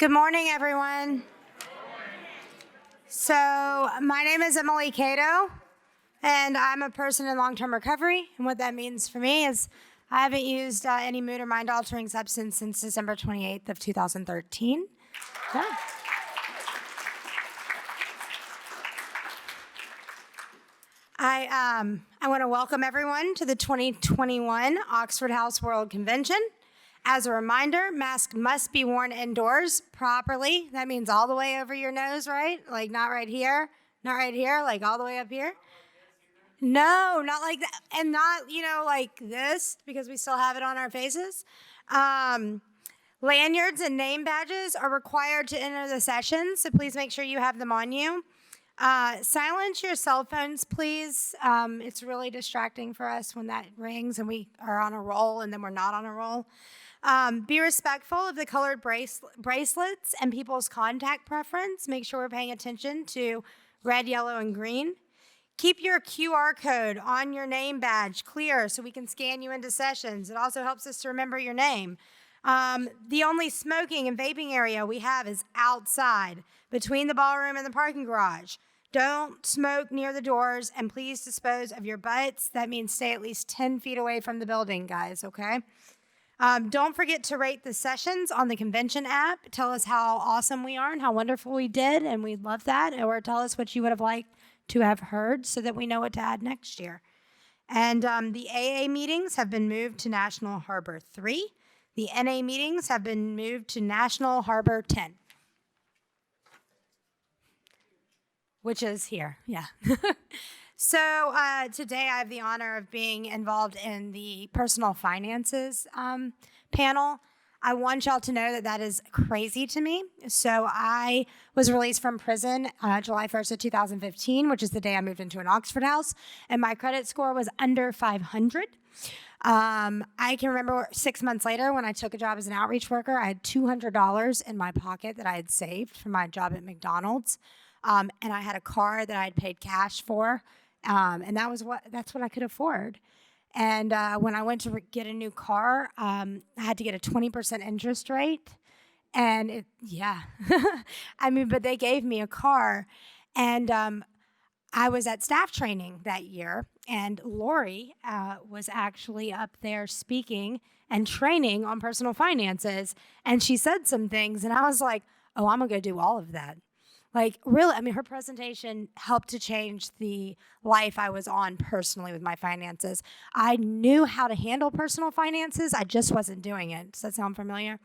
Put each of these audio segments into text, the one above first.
Good morning, everyone. So, my name is Emily Cato, and I'm a person in long-term recovery. And what that means for me is I haven't used any mood or mind-altering substance since December 28th of 2013. Yeah. I want to welcome everyone to the 2021 Oxford House World Convention. As a reminder, masks must be worn indoors properly. That means all the way over your nose, right? Like not right here, like all the way up here. No, not like that. And not, like this, because we still have it on our faces. Lanyards and name badges are required to enter the session, so please make sure you have them on you. Silence your cell phones, please. It's really distracting for us when that rings and we are on a roll and then we're not on a roll. Be respectful of the colored bracelets and people's contact preference. Make sure we're paying attention to red, yellow, and green. Keep your QR code on your name badge clear so we can scan you into sessions. It also helps us to remember your name. The only smoking and vaping area we have is outside, between the ballroom and the parking garage. Don't smoke near the doors, and please dispose of your butts. That means stay at least 10 feet away from the building, guys, okay? Don't forget to rate the sessions on the convention app. Tell us how awesome we are and how wonderful we did, and we'd love that. Or tell us what you would have liked to have heard so that we know what to add next year. And the AA meetings have been moved to National Harbor 3. The NA meetings have been moved to National Harbor 10, which is here, yeah. So today I have the honor of being involved in the personal finances panel. I want y'all to know that that is crazy to me. So I was released from prison July 1st of 2015, which is the day I moved into an Oxford house, and my credit score was under 500. I can remember 6 months later when I took a job as an outreach worker, I had $200 in my pocket that I had saved from my job at McDonald's. And I had a car that I had paid cash for. And that's what I could afford. And when I went to get a new car, I had to get a 20% interest rate. And but they gave me a car. And I was at staff training that year, and Lori was actually up there speaking and training on personal finances. And she said some things, and I was like, oh, I'm going to go do all of that. Like, really, her presentation helped to change the life I was on personally with my finances. I knew how to handle personal finances. I just wasn't doing it. Does that sound familiar?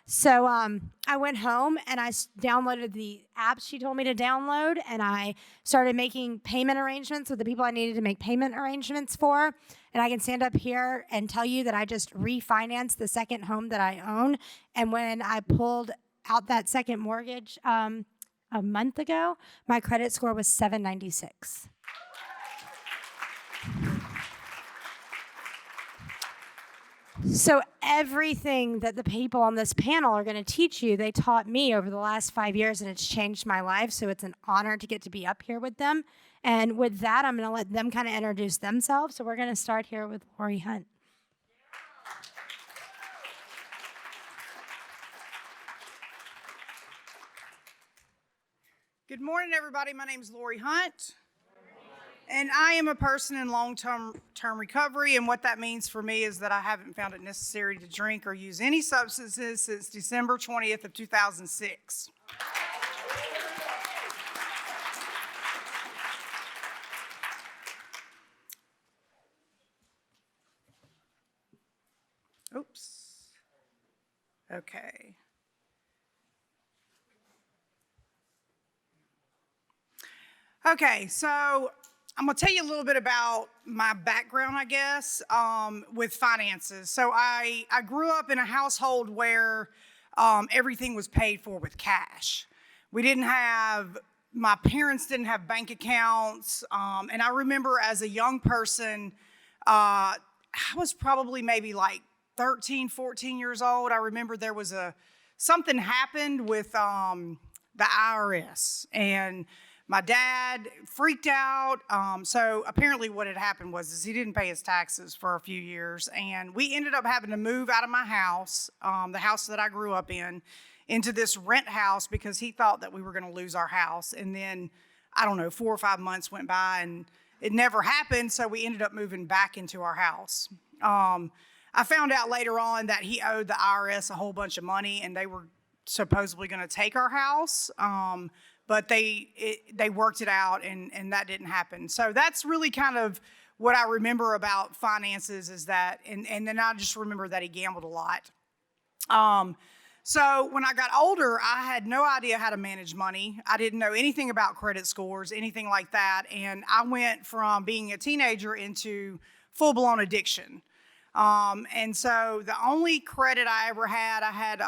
So I went home and I downloaded the apps she told me to download, and I started making payment arrangements with the people I needed to make payment arrangements for. And I can stand up here and tell you that I just refinanced the second home that I own. And when I pulled out that second mortgage a month ago, my credit score was 796. So everything that the people on this panel are going to teach you, they taught me over the last 5 years, and it's changed my life. So it's an honor to get to be up here with them. And with that, I'm going to let them kind of introduce themselves. So we're going to start here with Lori Hunt. Good morning, everybody. My name is Lori Hunt, and I am a person in long-term recovery, and what that means for me is that I haven't found it necessary to drink or use any substances since December 20th of 2006. Oops. Okay. Okay, so I'm going to tell you a little bit about my background, I guess, with finances. So I grew up in a household where everything was paid for with cash. My parents didn't have bank accounts, and I remember as a young person, I was probably maybe like 13, 14 years old. I remember there was something happened with the IRS, and my dad freaked out. So apparently what had happened was he didn't pay his taxes for a few years, and we ended up having to move out of my house, the house that I grew up in into this rent house because he thought that we were going to lose our house. And then, I don't know, 4 or 5 months went by and it never happened. So we ended up moving back into our house. I found out later on that he owed the IRS a whole bunch of money and they were supposedly going to take our house. But they worked it out and that didn't happen. So that's really kind of what I remember about finances is that, and then I just remember that he gambled a lot. So when I got older, I had no idea how to manage money. I didn't know anything about credit scores, anything like that. And I went from being a teenager into full-blown addiction. And so the only credit I ever had, I had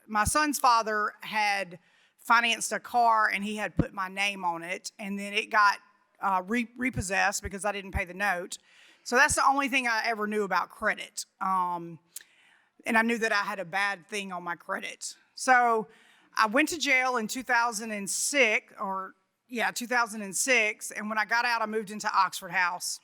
my son's father had financed a car and he had put my name on it, and then it got repossessed because I didn't pay the note. So that's the only thing I ever knew about credit. And I knew that I had a bad thing on my credit. So I went to jail in 2006, and when I got out, I moved into Oxford House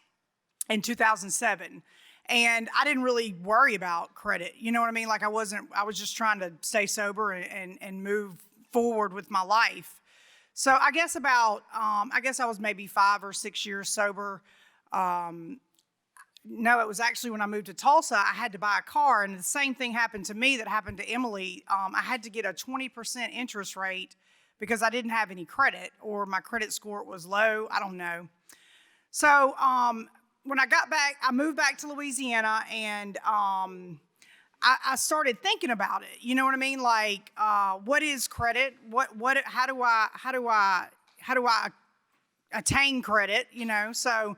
in 2007. And I didn't really worry about credit. You know what I mean? Like I was just trying to stay sober and move forward with my life. So I guess I was maybe 5 or 6 years sober. No, it was actually when I moved to Tulsa, I had to buy a car, and the same thing happened to me that happened to Emily. I had to get a 20% interest rate because I didn't have any credit, or my credit score was low. I don't know. So when I got back, I moved back to Louisiana, and I started thinking about it. You know what I mean? Like, what is credit? How do I attain credit? You know, so.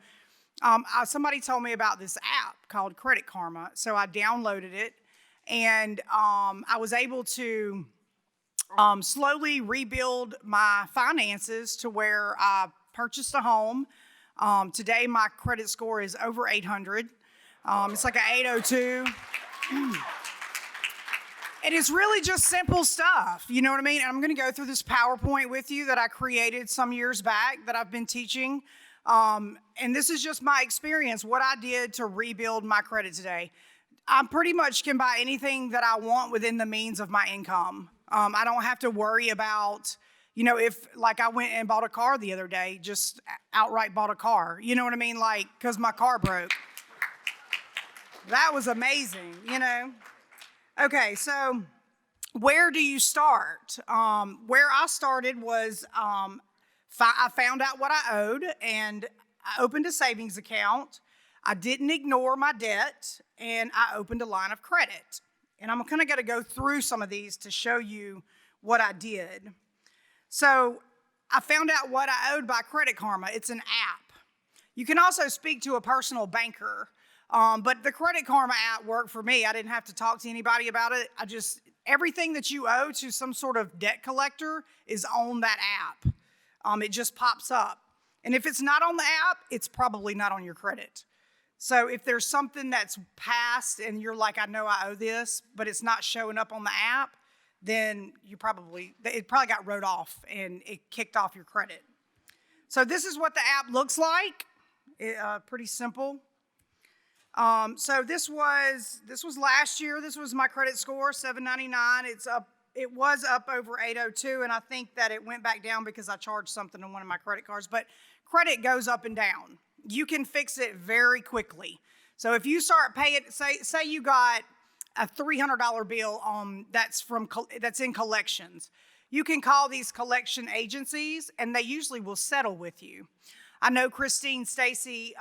Somebody told me about this app called Credit Karma, so I downloaded it, and I was able to slowly rebuild my finances to where I purchased a home. Today, my credit score is over 800. It's like an 802. And it's really just simple stuff, you know what I mean? And I'm going to go through this PowerPoint with you that I created some years back that I've been teaching. And this is just my experience, what I did to rebuild my credit today. I pretty much can buy anything that I want within the means of my income. I don't have to worry about, you know, if like I went and bought a car the other day, just outright bought a car. You know what I mean? Like, because my car broke. That was amazing, you know? Okay, so where do you start? Where I started was, I found out what I owed, and I opened a savings account. I didn't ignore my debt, and I opened a line of credit. And I'm kind of going to go through some of these to show you what I did. So I found out what I owed by Credit Karma. It's an app. You can also speak to a personal banker, but the Credit Karma app worked for me. I didn't have to talk to anybody about it. Everything that you owe to some sort of debt collector is on that app. It just pops up. And if it's not on the app, it's probably not on your credit. So if there's something that's passed and you're like, I know I owe this, but it's not showing up on the app, then it probably got wrote off and it kicked off your credit. So this is what the app looks like. Pretty simple. So this was last year. This was my credit score, 799. It was up over 802, and I think that it went back down because I charged something on one of my credit cards. But credit goes up and down. You can fix it very quickly. So if you start paying, say you got a $300 bill that's in collections, you can call these collection agencies, and they usually will settle with you. I know Christine Stacy,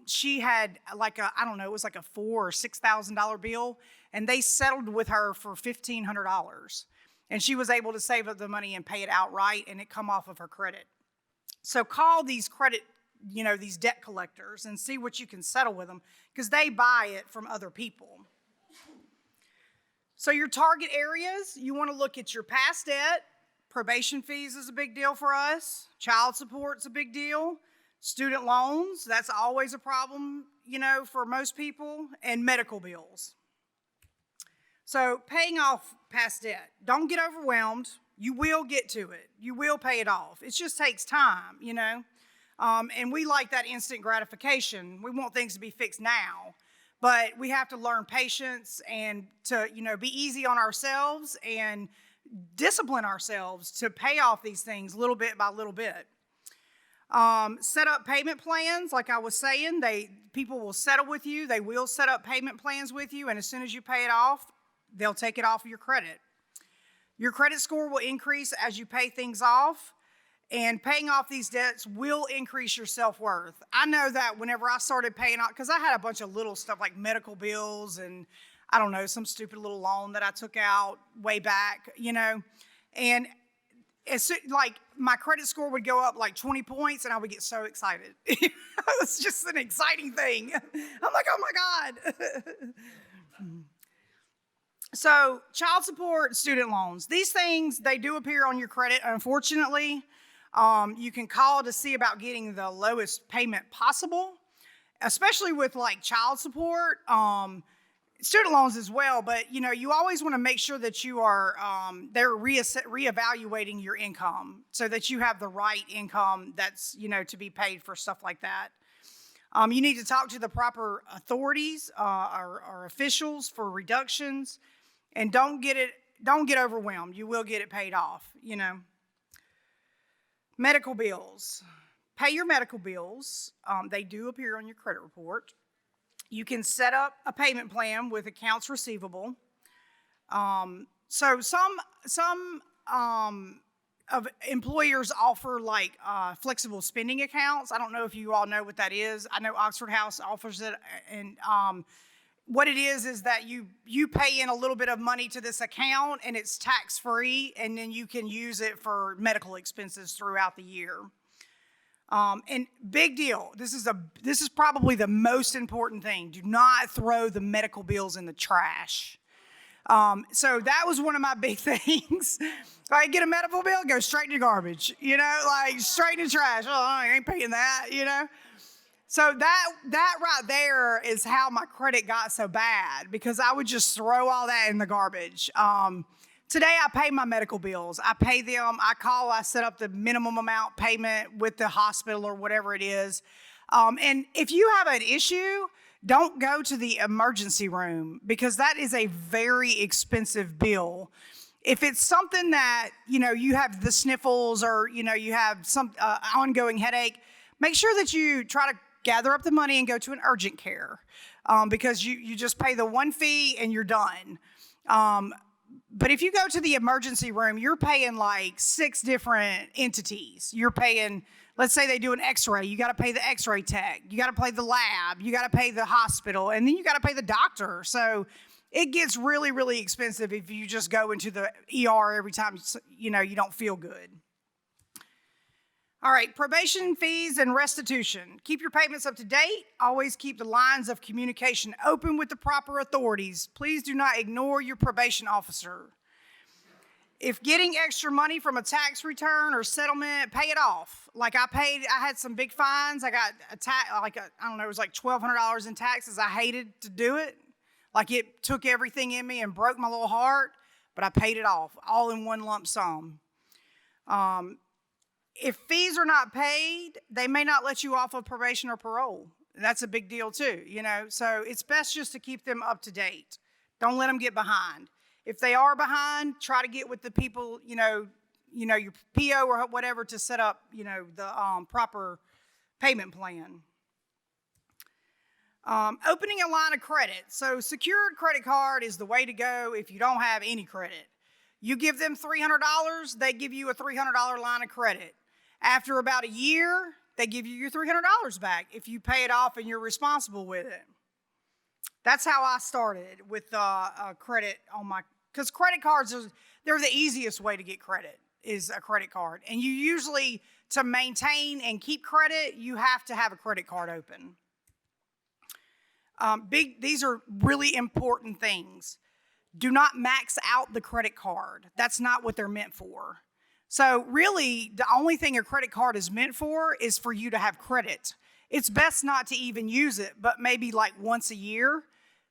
she had it was like a $4,000 or $6,000 bill, and they settled with her for $1,500. And she was able to save up the money and pay it outright, and it come off of her credit. So call these these debt collectors and see what you can settle with them, because they buy it from other people. So your target areas, you want to look at your past debt. Probation fees is a big deal for us. Child support's a big deal. Student loans, that's always a problem, for most people. And medical bills. So paying off past debt. Don't get overwhelmed. You will get to it. You will pay it off. It just takes time, And we like that instant gratification. We want things to be fixed now. but we have to learn patience and to, be easy on ourselves and discipline ourselves to pay off these things little bit by little bit. Set up payment plans, like I was saying. People will settle with you. They will set up payment plans with you, and as soon as you pay it off, they'll take it off of your credit. Your credit score will increase as you pay things off, and paying off these debts will increase your self-worth. I know that whenever I started paying off, because I had a bunch of little stuff like medical bills and I don't know, some stupid little loan that I took out way back, and like my credit score would go up like 20 points and I would get so excited. It was just an exciting thing. I'm like, oh my God. So child support, student loans, these things, they do appear on your credit, unfortunately. You can call to see about getting the lowest payment possible, especially with like child support. Student loans as well, but you always want to make sure that you are they're reevaluating your income so that you have the right income that's to be paid for stuff like that. You need to talk to the proper authorities or officials for reductions, and don't get overwhelmed. You will get it paid off. Medical bills. Pay your medical bills. They do appear on your credit report. You can set up a payment plan with accounts receivable. So some of employers offer like flexible spending accounts. I don't know if you all know what that is. I know Oxford House offers it, and what it is that you pay in a little bit of money to this account, and it's tax free, and then you can use it for medical expenses throughout the year. And big deal, this is probably the most important thing. Do not throw the medical bills in the trash. So that was one of my big things. If I get a medical bill, go straight to garbage, like straight to trash. Oh, I ain't paying that, So that right there is how my credit got so bad, because I would just throw all that in the garbage. Today, I pay my medical bills. I pay them. I set up the minimum amount payment with the hospital or whatever it is. And if you have an issue, don't go to the emergency room, because that is a very expensive bill. If it's something that, you have the sniffles or, you have some ongoing headache, make sure that you try to gather up the money and go to an urgent care, because you just pay the one fee and you're done. But if you go to the emergency room, you're paying like 6 different entities. You're paying, let's say they do an x-ray. You got to pay the x-ray tech. You got to pay the lab. You got to pay the hospital. And then you got to pay the doctor. So it gets really, really expensive if you just go into the ER every time, you don't feel good. All right, probation fees and restitution. Keep your payments up to date. Always keep the lines of communication open with the proper authorities. Please do not ignore your probation officer. If getting extra money from a tax return or settlement, pay it off. Like I had some big fines. I got it was like $1,200 in taxes. I hated to do it. Like it took everything in me and broke my little heart, but I paid it off all in one lump sum. If fees are not paid, they may not let you off of probation or parole. That's a big deal too, So it's best just to keep them up to date. Don't let them get behind. If they are behind, try to get with the people, your PO or whatever to set up, the proper payment plan. Opening a line of credit. So secured credit card is the way to go if you don't have any credit. You give them $300, they give you a $300 line of credit. After about a year, they give you your $300 back if you pay it off and you're responsible with it. That's how I started with credit because credit cards, they're the easiest way to get credit is a credit card. And you usually, to maintain and keep credit, you have to have a credit card open. These are really important things. Do not max out the credit card. That's not what they're meant for. So really, the only thing a credit card is meant for is for you to have credit. It's best not to even use it, but maybe like once a year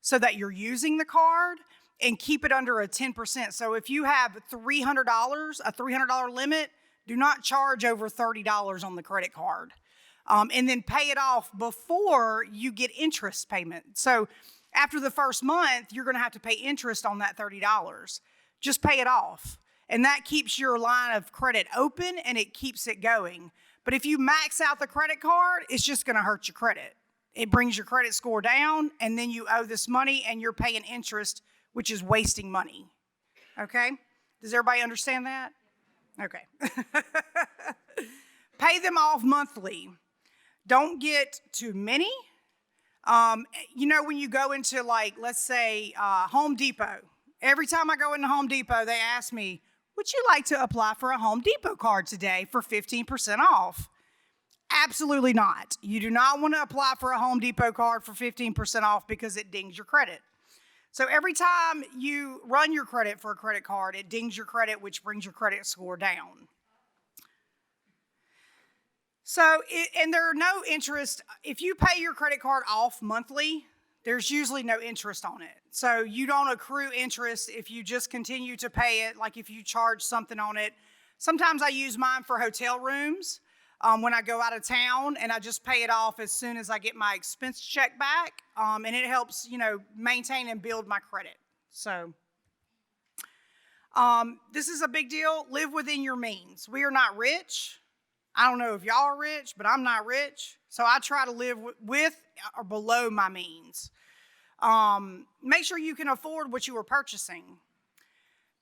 so that you're using the card, and keep it under a 10%. So if you have $300, a $300 limit, do not charge over $30 on the credit card. and then pay it off before you get interest payment. So after the first month, you're going to have to pay interest on that $30. Just pay it off. And that keeps your line of credit open and it keeps it going. But if you max out the credit card, it's just going to hurt your credit. It brings your credit score down, and then you owe this money and you're paying interest, which is wasting money. Okay? Does everybody understand that? Okay. Pay them off monthly. Don't get too many. You know, when you go into, like, let's say Home Depot, every time I go into Home Depot, they ask me, would you like to apply for a Home Depot card today for 15% off? Absolutely not. You do not want to apply for a Home Depot card for 15% off because it dings your credit. So every time you run your credit for a credit card, it dings your credit, which brings your credit score down. So, and there are no interest. If you pay your credit card off monthly, there's usually no interest on it. So you don't accrue interest if you just continue to pay it, like if you charge something on it. Sometimes I use mine for hotel rooms when I go out of town, and I just pay it off as soon as I get my expense check back. And it helps, you know, maintain and build my credit. So this is a big deal. Live within your means. We are not rich. I don't know if y'all are rich, but I'm not rich. So I try to live with or below my means. Make sure you can afford what you are purchasing.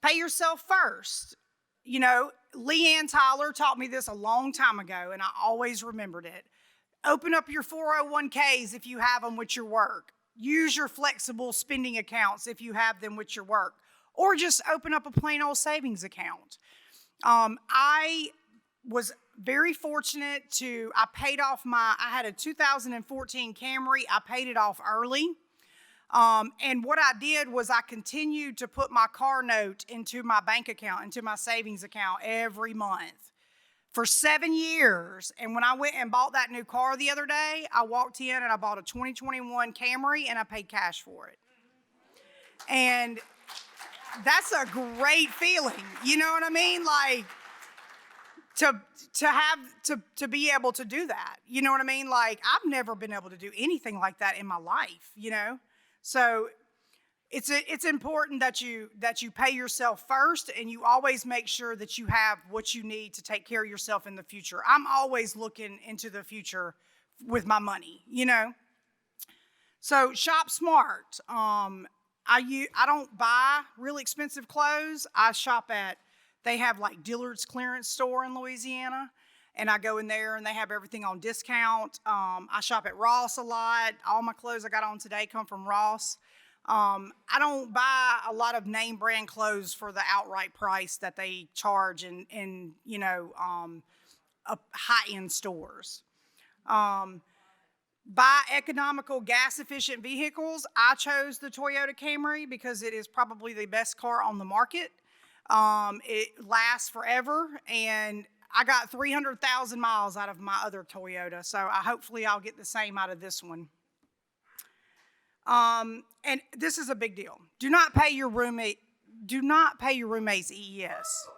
Pay yourself first. You know, Leanne Tyler taught me this a long time ago, and I always remembered it. Open up your 401ks if you have them with your work. Use your flexible spending accounts if you have them with your work. Or just open up a plain old savings account. I was very fortunate I paid off I had a 2014 Camry. I paid it off early. And what I did was I continued to put my car note into my bank account, into my savings account every month for 7 years. And when I went and bought that new car the other day, I walked in and I bought a 2021 Camry and I paid cash for it. And that's a great feeling. You know what I mean? Like, to be able to do that. You know what I mean? Like, I've never been able to do anything like that in my life, you know? So it's important that you pay yourself first, and you always make sure that you have what you need to take care of yourself in the future. I'm always looking into the future with my money, you know? So shop smart. I don't buy really expensive clothes. I shop they have like Dillard's clearance store in Louisiana, and I go in there and they have everything on discount. I shop at Ross a lot. All my clothes I got on today come from Ross. I don't buy a lot of name brand clothes for the outright price that they charge in you know, high-end stores. Buy economical gas-efficient vehicles. I chose the Toyota Camry because it is probably the best car on the market. It lasts forever, and I got 300,000 miles out of my other Toyota, so hopefully I'll get the same out of this one. And this is a big deal. Do not pay your roommate's EES.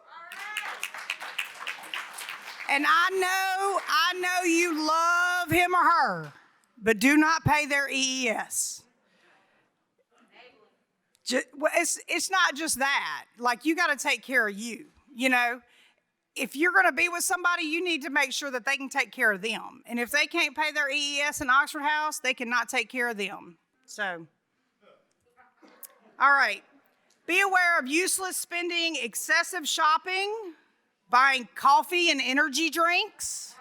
And I know you love him or her, but do not pay their EES. It's not just that. Like, you got to take care of you, you know. If you're going to be with somebody, you need to make sure that they can take care of them. And if they can't pay their EES in Oxford House, they cannot take care of them. So, all right. Be aware of useless spending, excessive shopping, buying coffee and energy drinks.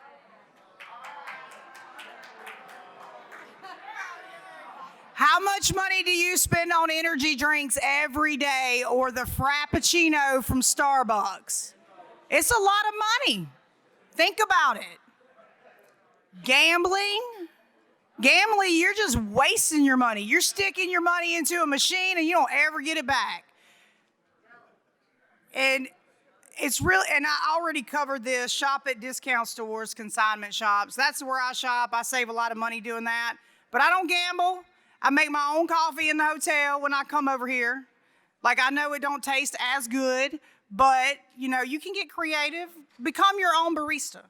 How much money do you spend on energy drinks every day, or the Frappuccino from Starbucks? It's a lot of money. Think about it. Gambling, you're just wasting your money. You're sticking your money into a machine and you don't ever get it back. And it's really, and I already covered this, shop at discount stores, consignment shops. That's where I shop. I save a lot of money doing that. But I don't gamble. I make my own coffee in the hotel when I come over here. Like, I know it don't taste as good, but, you know, you can get creative. Become your own barista.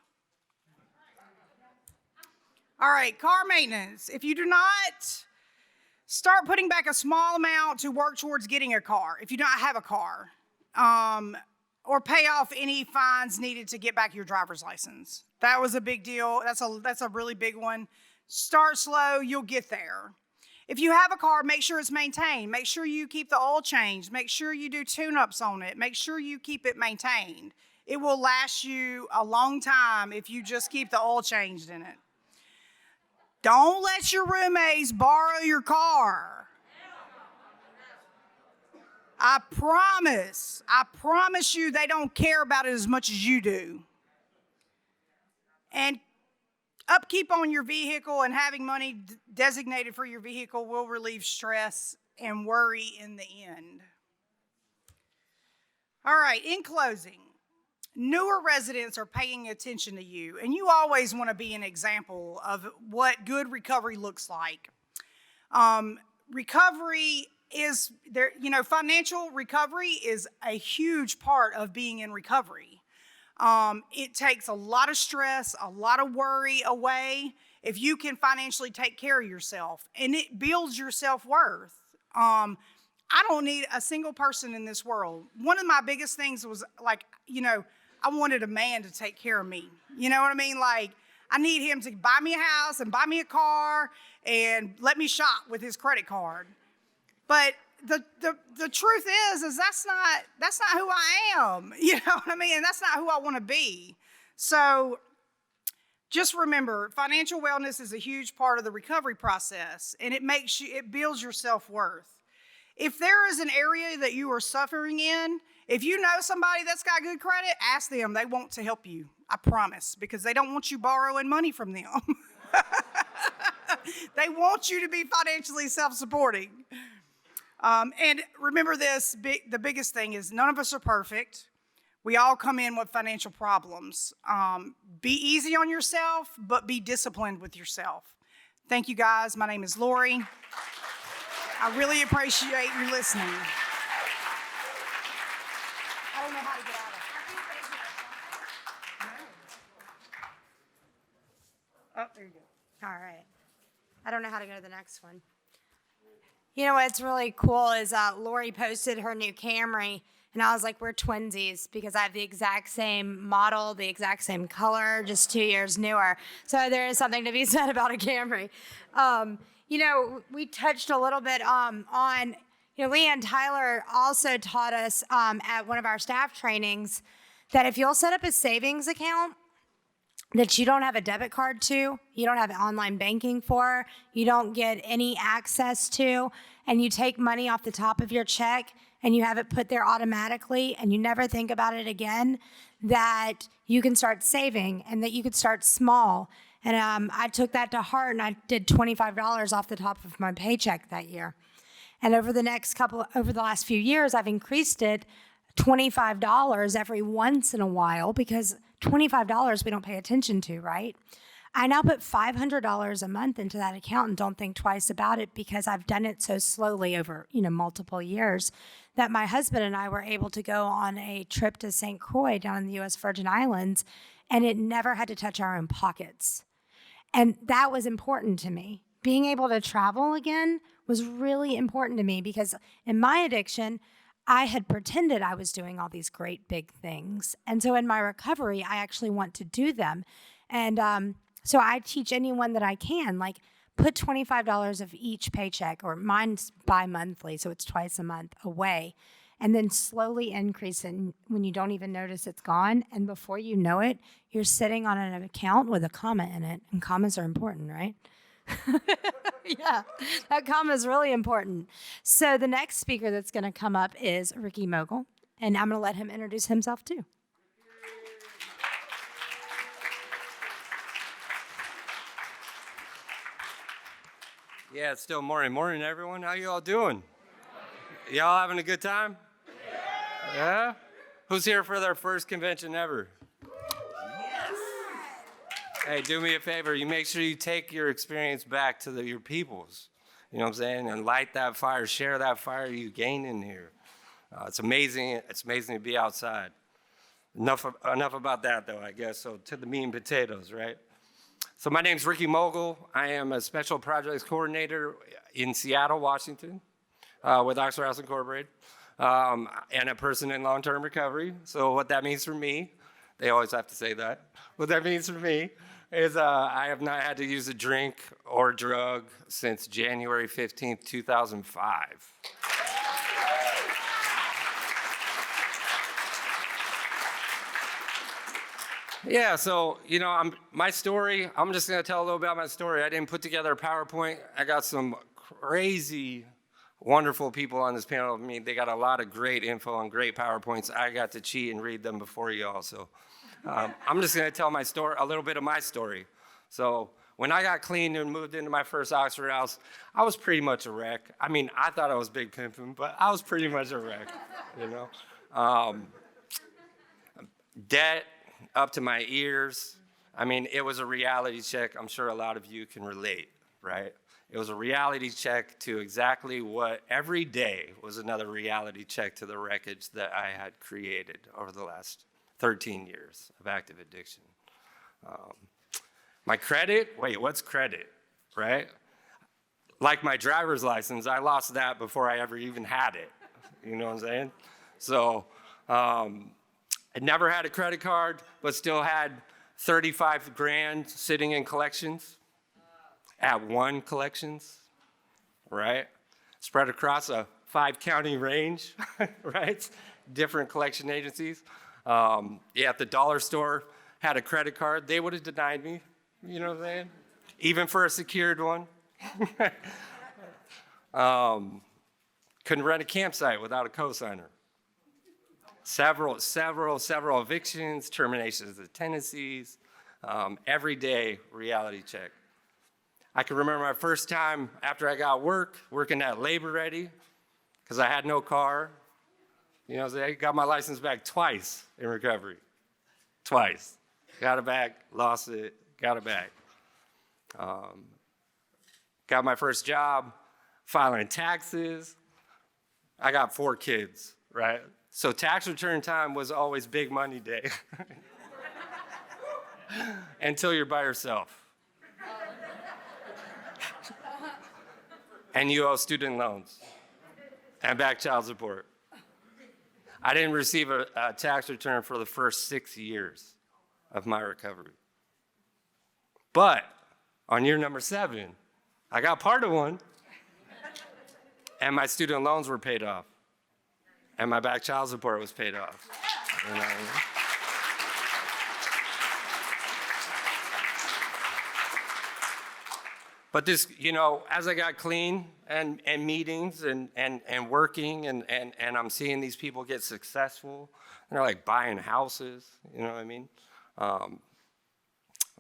All right, car maintenance. If you do not, start putting back a small amount to work towards getting a car if you don't have a car, or pay off any fines needed to get back your driver's license. That was a big deal. That's a really big one. Start slow, you'll get there. If you have a car, make sure it's maintained. Make sure you keep the oil changed. Make sure you do tune-ups on it. Make sure you keep it maintained. It will last you a long time if you just keep the oil changed in it. Don't let your roommates borrow your car. I promise you they don't care about it as much as you do. And upkeep on your vehicle and having money designated for your vehicle will relieve stress and worry in the end. All right, in closing, newer residents are paying attention to you, and you always want to be an example of what good recovery looks like. Recovery is there, financial recovery is a huge part of being in recovery. It takes a lot of stress, a lot of worry away if you can financially take care of yourself, and it builds your self-worth. I don't need a single person in this world. One of my biggest things was I wanted a man to take care of me. You know what I mean? Like, I need him to buy me a house and buy me a car and let me shop with his credit card. But the truth is that's not who I am. You know what I mean? And that's not who I want to be. So just remember, financial wellness is a huge part of the recovery process, and it builds your self-worth. If there is an area that you are suffering in, if you know somebody that's got good credit, ask them. They want to help you, I promise, because they don't want you borrowing money from them. They want you to be financially self-supporting. And remember this, the biggest thing is none of us are perfect. We all come in with financial problems. Be easy on yourself, but be disciplined with yourself. Thank you, guys. My name is Lori. I really appreciate you listening. I don't know how to get out of it. Oh, there you go. All right. I don't know how to go to the next one. You know what's really cool is Lori posted her new Camry, and I was like, we're twinsies because I have the exact same model, the exact same color, just 2 years newer. So there is something to be said about a Camry. We touched a little bit on, Leanne Tyler also taught us at one of our staff trainings that if you'll set up a savings account that you don't have a debit card to, you don't have online banking for, you don't get any access to, and you take money off the top of your check and you have it put there automatically and you never think about it again, that you can start saving and that you could start small. And I took that to heart, and I did $25 off the top of my paycheck that year. And over the last few years, I've increased it $25 every once in a while, because $25 we don't pay attention to, right? I now put $500 a month into that account and don't think twice about it, because I've done it so slowly over, multiple years, that my husband and I were able to go on a trip to St. Croix down in the U.S. Virgin Islands, and it never had to touch our own pockets. And that was important to me. Being able to travel again was really important to me, because in my addiction, I had pretended I was doing all these great big things. And so in my recovery, I actually want to do them. And so I teach anyone that I can, like, put $25 of each paycheck, or mine's bi-monthly, so it's twice a month, away, and then slowly increase it when you don't even notice it's gone. And before you know it, you're sitting on an account with a comma in it. And commas are important, right? Yeah, that comma is really important. So the next speaker that's going to come up is Ricky Mogul, and I'm going to let him introduce himself too. Yeah, it's still morning. Morning, everyone. How you all doing? Y'all having a good time? Yeah? Who's here for their first convention ever? Yes. Hey, do me a favor. You make sure you take your experience back to your peoples. You know what I'm saying? And light that fire. Share that fire you gain in here. It's amazing. It's amazing to be outside. Enough about that, though, I guess. So to the meat and potatoes, right? So my name's Ricky Mogul. I am a special projects coordinator in Seattle, Washington, with Oxford House Incorporated, and a person in long-term recovery. So what that means for me, they always have to say that. What that means for me is I have not had to use a drink or drug since January 15th, 2005. Yeah, so, my story, I'm just gonna tell a little bit about my story. I didn't put together a PowerPoint. I got some crazy, wonderful people on this panel with me. They got a lot of great info and great PowerPoints. I got to cheat and read them before y'all, so I'm just gonna tell my story, a little bit of my story. So when I got clean and moved into my first Oxford house, I was pretty much a wreck. I mean, I thought I was big pimping, but I was pretty much a wreck, Debt up to my ears. I mean, it was a reality check. I'm sure a lot of you can relate, right? It was a reality check to exactly what every day was another reality check to the wreckage that I had created over the last 13 years of active addiction. My credit, what's credit, right? Like my driver's license, I lost that before I ever even had it. You know what I'm saying? So, I never had a credit card, but still had 35 grand sitting in collections at one collections, right? Spread across a 5-county range, right? Different collection agencies. At the dollar store, had a credit card. They would have denied me, you know what I'm saying? Even for a secured one. Couldn't rent a campsite without a cosigner. Several evictions, terminations of tenancies, every day reality check. I can remember my first time after I got working at Labor Ready, because I had no car. I got my license back twice in recovery. Twice. Got it back, lost it, got it back. Got my first job, filing taxes. I got 4 kids, right? So tax return time was always big money day until you're by yourself. And you owe student loans and back child support. I didn't receive a tax return for the first 6 years of my recovery. But on year number 7, I got part of one, and my student loans were paid off. And my back child support was paid off. You know what I mean? But this, as I got clean and meetings and working and I'm seeing these people get successful, and they're like buying houses, you know what I mean?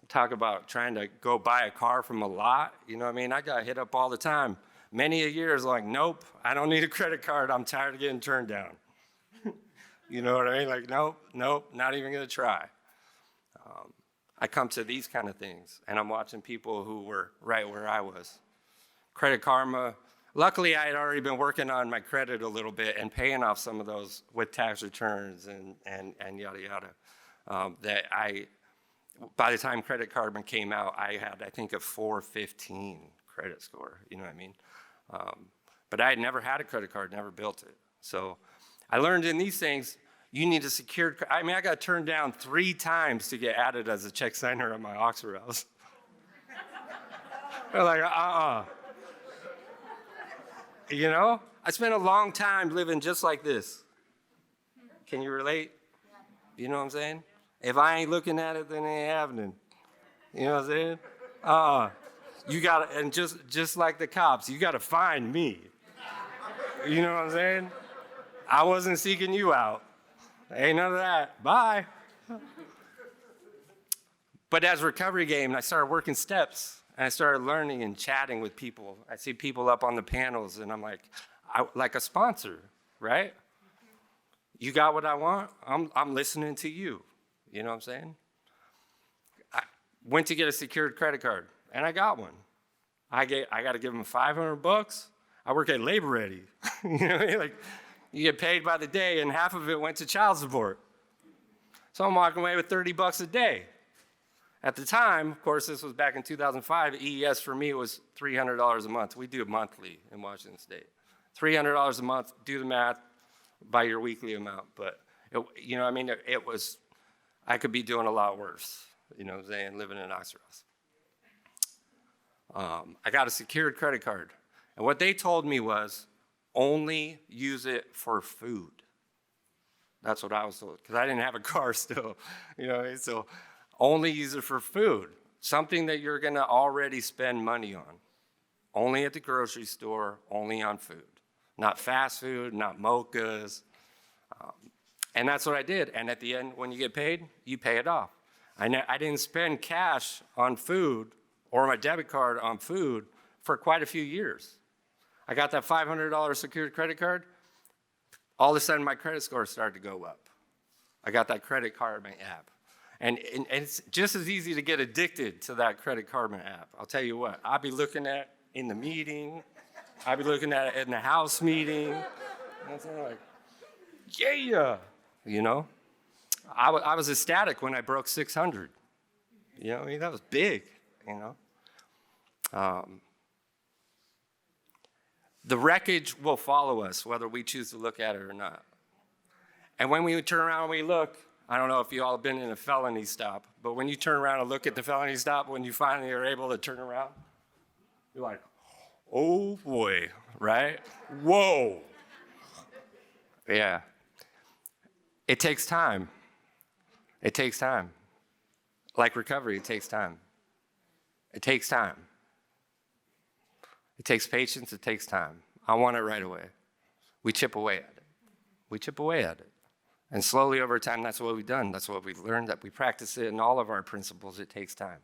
Talk about trying to go buy a car from a lot, you know what I mean? I got hit up all the time. Many a years like, nope, I don't need a credit card. I'm tired of getting turned down. You know what I mean? Like, nope, not even gonna try. I come to these kind of things, and I'm watching people who were right where I was. Credit Karma. Luckily, I had already been working on my credit a little bit and paying off some of those with tax returns and yada yada. By the time Credit Karma came out, I had, I think, a 415 credit score. You know what I mean? But I had never had a credit card, never built it. So I learned in these things, you need a secured, I got turned down 3 times to get added as a check signer at my Oxford house. They're like, I spent a long time living just like this. Can you relate? You know what I'm saying? If I ain't looking at it, then it ain't happening. You know what I'm saying? You gotta, and just like the cops, you gotta find me. You know what I'm saying? I wasn't seeking you out. Ain't none of that. Bye. But as recovery game, I started working steps, and I started learning and chatting with people. I see people up on the panels, and I'm like a sponsor, right? You got what I want? I'm listening to you. You know what I'm saying? I went to get a secured credit card, and I got one. I got to give them $500. I work at Labor Ready. You know what I mean? Like, you get paid by the day, and half of it went to child support. So I'm walking away with $30 a day. At the time, of course, this was back in 2005, EES for me was $300 a month. We do it monthly in Washington State. $300 a month, do the math by your weekly amount. But, it was, I could be doing a lot worse, living in Oxford. I got a secured credit card. And what they told me was, only use it for food. That's what I was told, because I didn't have a car still, so only use it for food, something that you're gonna already spend money on. Only at the grocery store, only on food. Not fast food, not mochas. And that's what I did. And at the end, when you get paid, you pay it off. I didn't spend cash on food or my debit card on food for quite a few years. I got that $500 secured credit card. All of a sudden, my credit score started to go up. I got that credit card app. And it's just as easy to get addicted to that credit card app. I'll tell you what, I'll be looking at in the meeting. I'll be looking at it in the house meeting. And I'm like, yeah, I was ecstatic when I broke 600. That was big, The wreckage will follow us whether we choose to look at it or not. And when we turn around and we look, I don't know if you all have been in a felony stop, but when you turn around and look at the felony stop, when you finally are able to turn around, you're like, oh boy, right? Whoa. Yeah. It takes time. It takes time. Like recovery, it takes time. It takes time. It takes patience, it takes time. I want it right away. We chip away at it. We chip away at it. And slowly over time, that's what we've done. That's what we've learned, that we practice it in all of our principles. It takes time.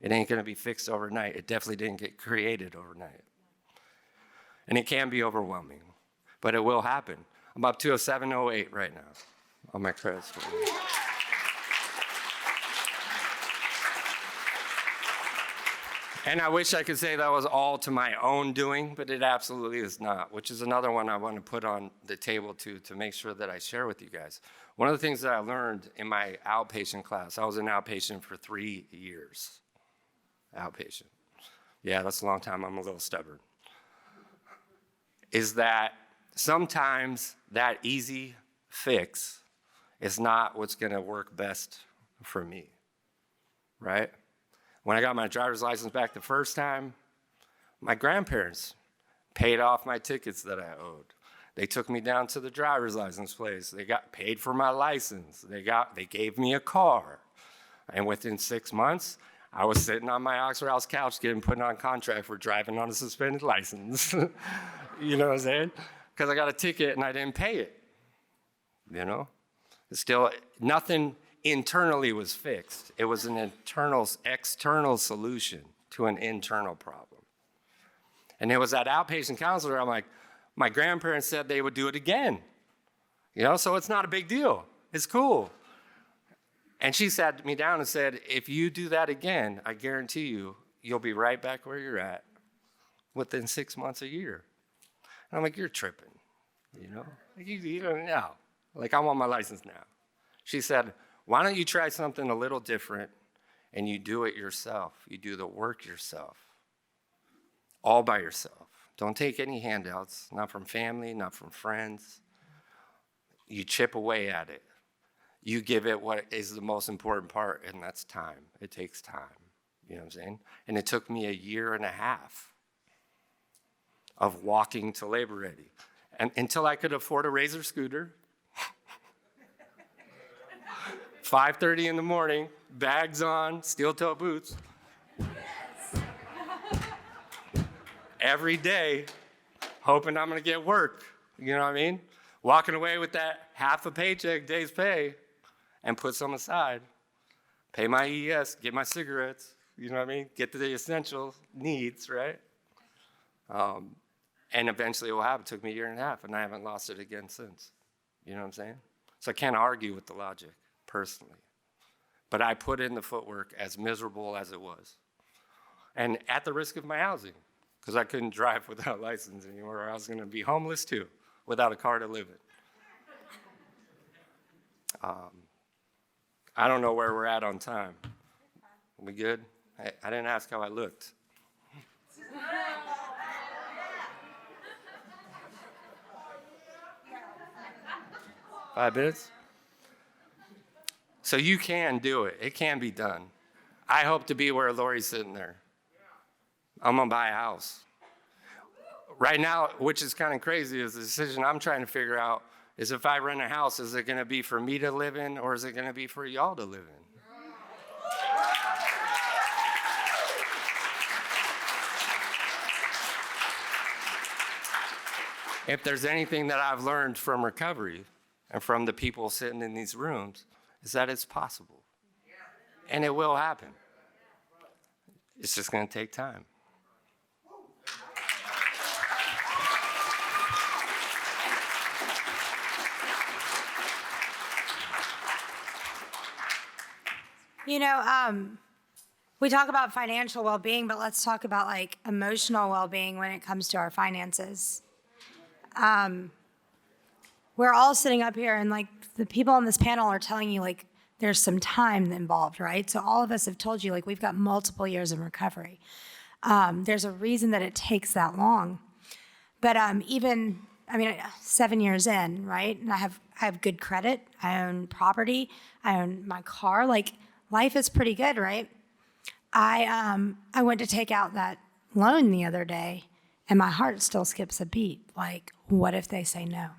It ain't gonna be fixed overnight. It definitely didn't get created overnight. And it can be overwhelming, but it will happen. I'm up to a 708 right now on my credit score. And I wish I could say that was all to my own doing, but it absolutely is not, which is another one I want to put on the table to make sure that I share with you guys. One of the things that I learned in my outpatient class, I was an outpatient for 3 years. Outpatient. Yeah, that's a long time. I'm a little stubborn. Is that sometimes that easy fix is not what's going to work best for me, right? When I got my driver's license back the first time, my grandparents paid off my tickets that I owed. They took me down to the driver's license place. They got paid for my license. They gave me a car. And within 6 months, I was sitting on my Oxford House couch getting put on contract for driving on a suspended license. You know what I'm saying? Because I got a ticket and I didn't pay it. Still, nothing internally was fixed. It was an external solution to an internal problem. And it was that outpatient counselor, I'm like, my grandparents said they would do it again. So it's not a big deal. It's cool. And she sat me down and said, if you do that again, I guarantee you, you'll be right back where you're at within 6 months, a year. And I'm like, you're tripping, Like, you don't know. Like, I want my license now. She said, why don't you try something a little different and you do it yourself? You do the work yourself, all by yourself. Don't take any handouts, not from family, not from friends. You chip away at it. You give it what is the most important part, and that's time. It takes time, you know what I'm saying? And it took me 1.5 years of walking to labor ready, and until I could afford a Razor scooter. 5:30 in the morning, bags on, steel-toe boots. Every day, hoping I'm gonna get work, you know what I mean? Walking away with that half a paycheck, day's pay, and put some aside. Pay my EES, get my cigarettes, you know what I mean? Get to the essential needs, right? And eventually it will happen. It took me 1.5 years, and I haven't lost it again since. You know what I'm saying? So I can't argue with the logic, personally. But I put in the footwork, as miserable as it was. And at the risk of my housing, because I couldn't drive without a license anymore, or I was going to be homeless too, without a car to live in. I don't know where we're at on time. We good? I didn't ask how I looked. 5 minutes? So you can do it. It can be done. I hope to be where Lori's sitting there. I'm gonna buy a house. Right now, which is kind of crazy, is the decision I'm trying to figure out is if I rent a house, is it gonna be for me to live in or is it gonna be for y'all to live in? If there's anything that I've learned from recovery and from the people sitting in these rooms, is that it's possible. And it will happen. It's just gonna take time. You know, we talk about financial well-being, but let's talk about like emotional well-being when it comes to our finances. We're all sitting up here and like the people on this panel are telling you like there's some time involved, right? So all of us have told you like we've got multiple years in recovery. There's a reason that it takes that long. But even, 7 years in, right? And I have good credit. I own property. I own my car. Like life is pretty good, right? I went to take out that loan the other day and my heart still skips a beat. Like, what if they say no?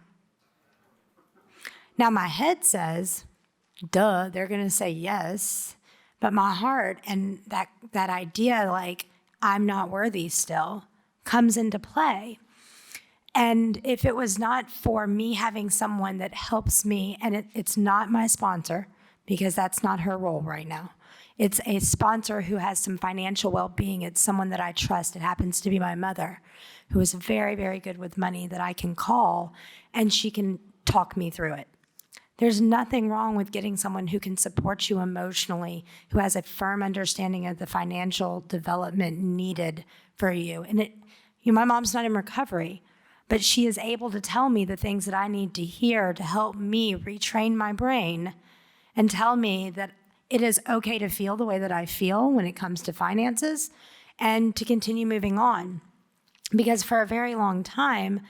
Now my head says, duh, they're gonna say yes. But my heart and that idea like I'm not worthy still comes into play. And if it was not for me having someone that helps me, and it's not my sponsor, because that's not her role right now. It's a sponsor who has some financial well-being. It's someone that I trust. It happens to be my mother, who is very, very good with money that I can call, and she can talk me through it. There's nothing wrong with getting someone who can support you emotionally, who has a firm understanding of the financial development needed for you. And my mom's not in recovery, but she is able to tell me the things that I need to hear to help me retrain my brain and tell me that it is okay to feel the way that I feel when it comes to finances and to continue moving on. Because for a very long time,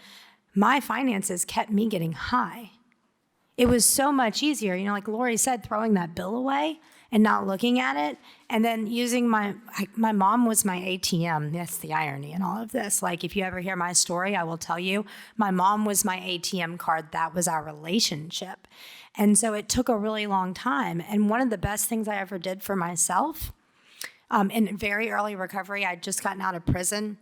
my finances kept me getting high. It was so much easier, like Lori said, throwing that bill away and not looking at it, and then using my mom was my ATM. That's the irony in all of this. Like, if you ever hear my story, I will tell you, my mom was my ATM card. That was our relationship. And so it took a really long time. And one of the best things I ever did for myself, in very early recovery, I'd just gotten out of prison.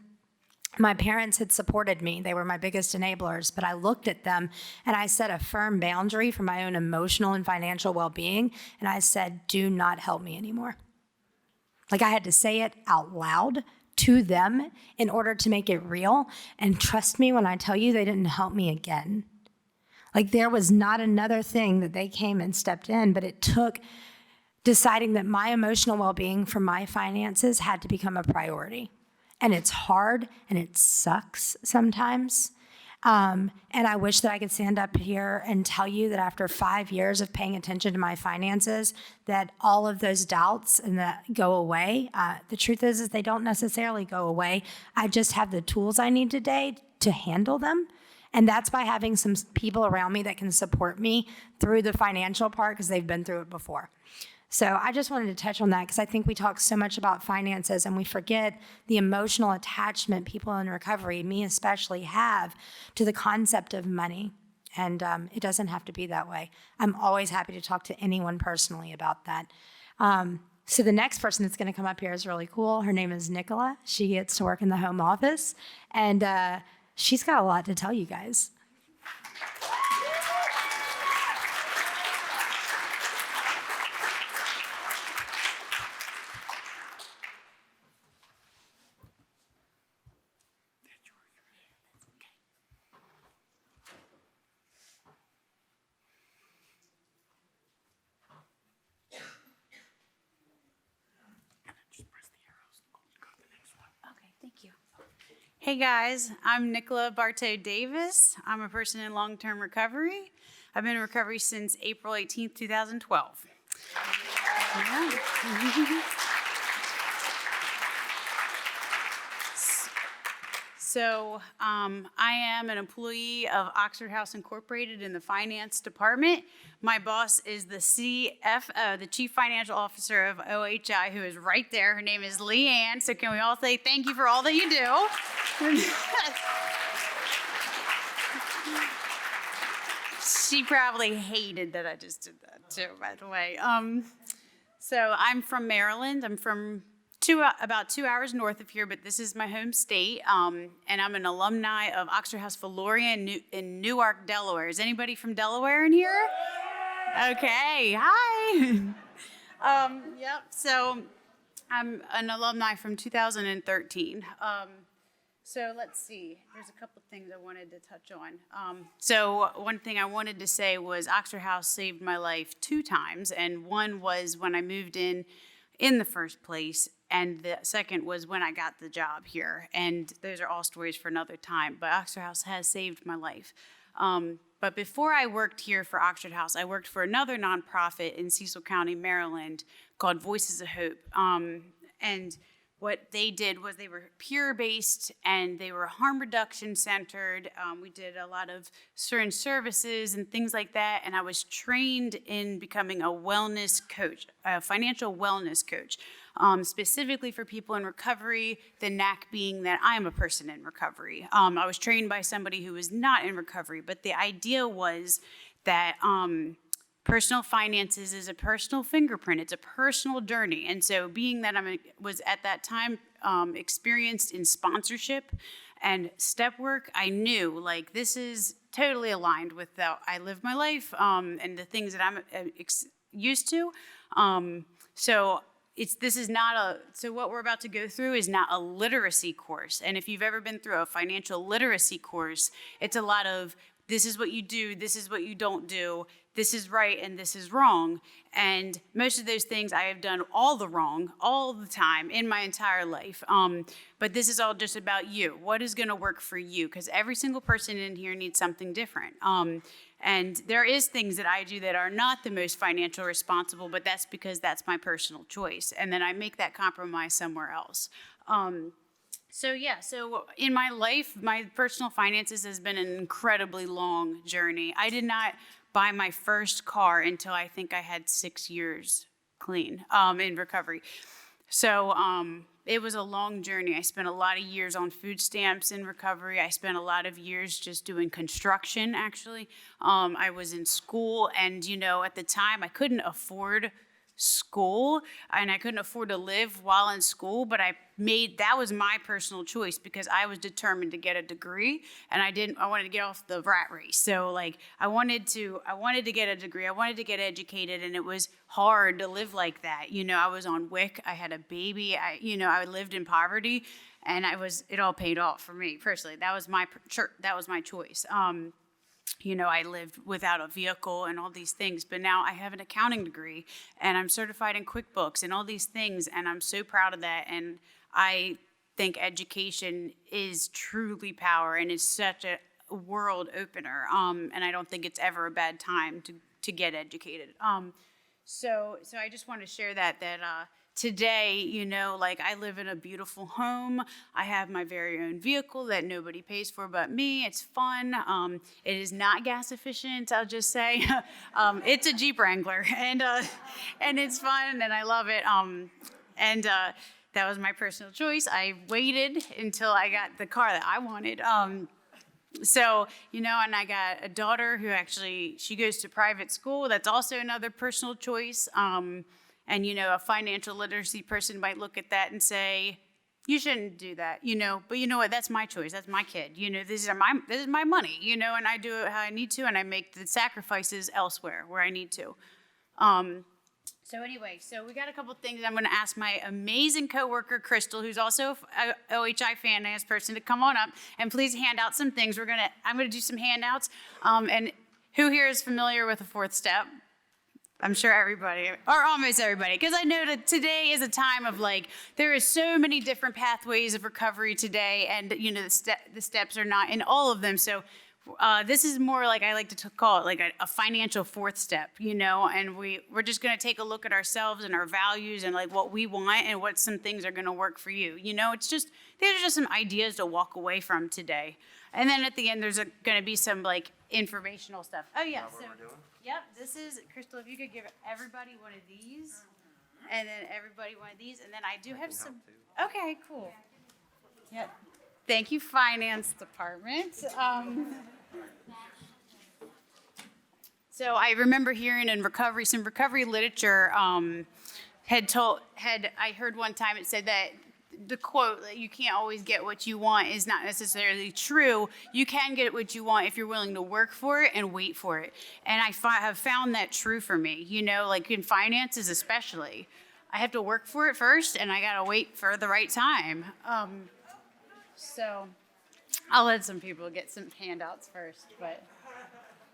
My parents had supported me. They were my biggest enablers, but I looked at them and I set a firm boundary for my own emotional and financial well-being. And I said, do not help me anymore. Like I had to say it out loud to them in order to make it real. And trust me when I tell you, they didn't help me again. Like there was not another thing that they came and stepped in, but it took deciding that my emotional well-being for my finances had to become a priority. And it's hard and it sucks sometimes. And I wish that I could stand up here and tell you that after 5 years of paying attention to my finances, that all of those doubts and that go away. The truth is they don't necessarily go away. I just have the tools I need today to handle them. And that's by having some people around me that can support me through the financial part because they've been through it before. So I just wanted to touch on that because I think we talk so much about finances and we forget the emotional attachment people in recovery, me especially, have to the concept of money. And it doesn't have to be that way. I'm always happy to talk to anyone personally about that. So the next person that's going to come up here is really cool. Her name is Nicola. She gets to work in the home office. And she's got a lot to tell you guys. Hey guys, I'm Nicola Bartow Davis. I'm a person in long-term recovery. I've been in recovery since April 18th, 2012. Yeah. I am an employee of Oxford House Incorporated in the finance department. My boss is the CFO, the Chief Financial Officer of OHI, who is right there. Her name is Leanne. So can we all say thank you for all that you do? She probably hated that I just did that too, by the way. So I'm from Maryland. I'm from about 2 hours north of here, but this is my home state. And I'm an alumni of Oxford House Valorian in Newark, Delaware. Is anybody from Delaware in here? Okay, hi. Yep, so I'm an alumni from 2013. So let's see, there's a couple things I wanted to touch on. So one thing I wanted to say was Oxford House saved my life 2 times, and one was when I moved in the first place, and the second was when I got the job here. And those are all stories for another time, but Oxford House has saved my life. But before I worked here for Oxford House, I worked for another nonprofit in Cecil County, Maryland, called Voices of Hope. And what they did was they were peer-based and they were harm reduction centered. We did a lot of certain services and things like that. And I was trained in becoming a wellness coach, a financial wellness coach, specifically for people in recovery, the knack being that I'm a person in recovery. I was trained by somebody who was not in recovery, but the idea was that personal finances is a personal fingerprint. It's a personal journey. And so being that I was at that time experienced in sponsorship and step work, I knew like this is totally aligned with how I live my life and the things that I'm used to. So what we're about to go through is not a literacy course. And if you've ever been through a financial literacy course, it's a lot of this is what you do, this is what you don't do, this is right and this is wrong. And most of those things I have done all the wrong, all the time in my entire life. But this is all just about you. What is gonna work for you? Because every single person in here needs something different. And there is things that I do that are not the most financial responsible, but that's because that's my personal choice. And then I make that compromise somewhere else. So in my life, my personal finances has been an incredibly long journey. I did not buy my first car until I think I had 6 years clean in recovery. So it was a long journey. I spent a lot of years on food stamps in recovery. I spent a lot of years just doing construction, actually. I was in school, and at the time I couldn't afford school and I couldn't afford to live while in school, but that was my personal choice because I was determined to get a degree and I wanted to get off the rat race. So like I wanted to get a degree, I wanted to get educated, and it was hard to live like that. I was on WIC, I had a baby, I lived in poverty, and it all paid off for me personally. That was my choice. I lived without a vehicle and all these things, but now I have an accounting degree and I'm certified in QuickBooks and all these things, and I'm so proud of that. And I think education is truly power, and it's such a world opener. And I don't think it's ever a bad time to get educated. So I just want to share that today, I live in a beautiful home. I have my very own vehicle that nobody pays for but me. It's fun. It is not gas efficient, I'll just say. It's a Jeep Wrangler, and it's fun, and I love it. That was my personal choice. I waited until I got the car that I wanted. And I got a daughter who she goes to private school. That's also another personal choice. And, a financial literacy person might look at that and say, you shouldn't do that, but you know what, that's my choice, that's my kid, this is my money, and I do it how I need to, and I make the sacrifices elsewhere where I need to. So we got a couple things I'm gonna ask my amazing coworker, Crystal, who's also an OHI fan person, to come on up and please hand out some things. I'm gonna do some handouts. And who here is familiar with the 4th step? I'm sure everybody, or almost everybody, because I know that today is a time of there is so many different pathways of recovery today, and the steps are not in all of them. So this is more like I like to call it like a financial fourth step, and we're just going to take a look at ourselves and our values and like what we want and what some things are going to work for you. These are just some ideas to walk away from today. And then at the end, there's going to be some like informational stuff. Oh yeah. Yep. This is Crystal. If you could give everybody one of these, and then everybody one of these, and then I do have some. Okay. Cool. Yep. Thank you, Finance Department. So I remember hearing in some recovery literature I heard one time it said that the quote that you can't always get what you want is not necessarily true. You can get what you want if you're willing to work for it and wait for it. And I have found that true for me, like in finances especially. I have to work for it first and I got to wait for the right time. So I'll let some people get some handouts first, but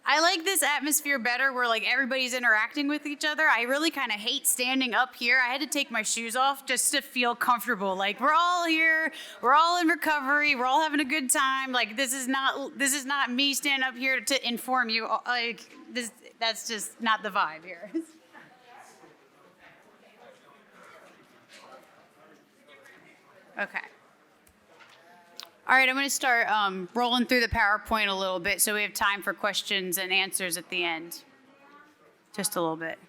I like this atmosphere better where like everybody's interacting with each other. I really kind of hate standing up here. I had to take my shoes off just to feel comfortable. Like we're all here, we're all in recovery, we're all having a good time. Like this is not me standing up here to inform you. Like that's just not the vibe here. Okay. All right, I'm going to start rolling through the PowerPoint a little bit so we have time for questions and answers at the end. Just a little bit.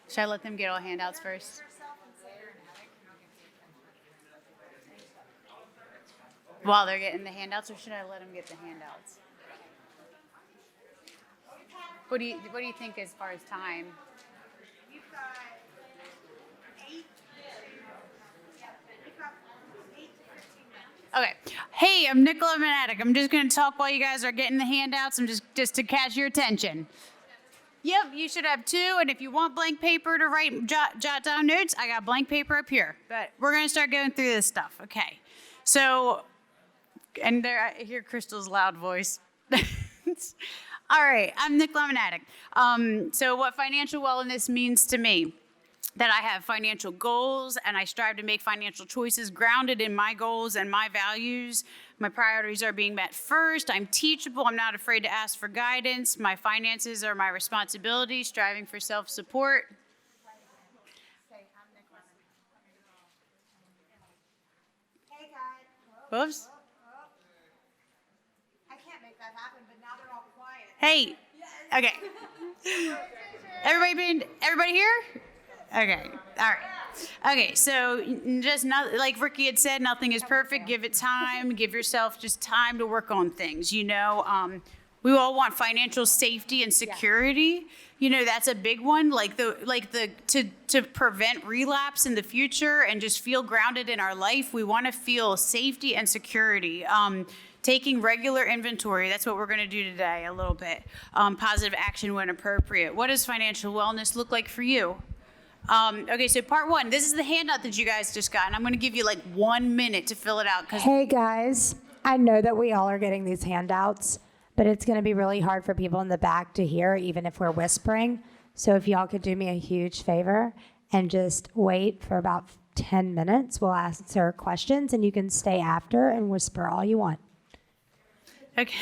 Should I let them get all handouts first? While they're getting the handouts, or should I let them get the handouts? What do you think as far as time? Okay. Hey, I'm Nicola Manatic. I'm just going to talk while you guys are getting the handouts. I'm just to catch your attention. Yep, you should have two. And if you want blank paper to jot down notes, I got blank paper up here. But we're going to start going through this stuff. Okay. So, and there I hear Crystal's loud voice. All right. I'm Nicola Manatic. So what financial wellness means to me. That I have financial goals and I strive to make financial choices grounded in my goals and my values. My priorities are being met first. I'm teachable. I'm not afraid to ask for guidance. My finances are my responsibility, striving for self-support. Hey, guys. Whoops. I can't make that happen, but now they're all quiet. Hey. Okay. Everybody here? Okay. All right. Okay. So just not like Ricky had said, nothing is perfect. Give it time. Give yourself just time to work on things. We all want financial safety and security. That's a big one. To prevent relapse in the future and just feel grounded in our life. We want to feel safety and security. Taking regular inventory. That's what we're going to do today a little bit. Positive action when appropriate. What does financial wellness look like for you? Okay, so part one, this is the handout that you guys just got, and I'm going to give you like 1 minute to fill it out. Hey guys, I know that we all are getting these handouts, but it's going to be really hard for people in the back to hear, even if we're whispering. So if y'all could do me a huge favor and just wait for about 10 minutes, we'll answer questions, and you can stay after and whisper all you want. Okay.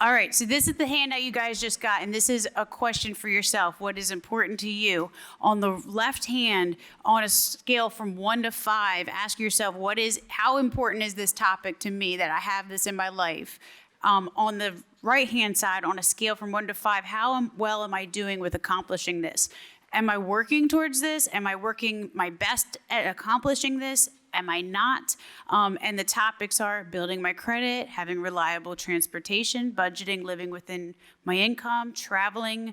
All right, so this is the handout you guys just got, and this is a question for yourself. What is important to you? On the left hand, on a scale from 1 to 5, ask yourself, how important is this topic to me that I have this in my life? On the right-hand side, on a scale from 1 to 5, how well am I doing with accomplishing this? Am I working towards this? Am I working my best at accomplishing this? Am I not? And the topics are building my credit, having reliable transportation, budgeting, living within my income, traveling.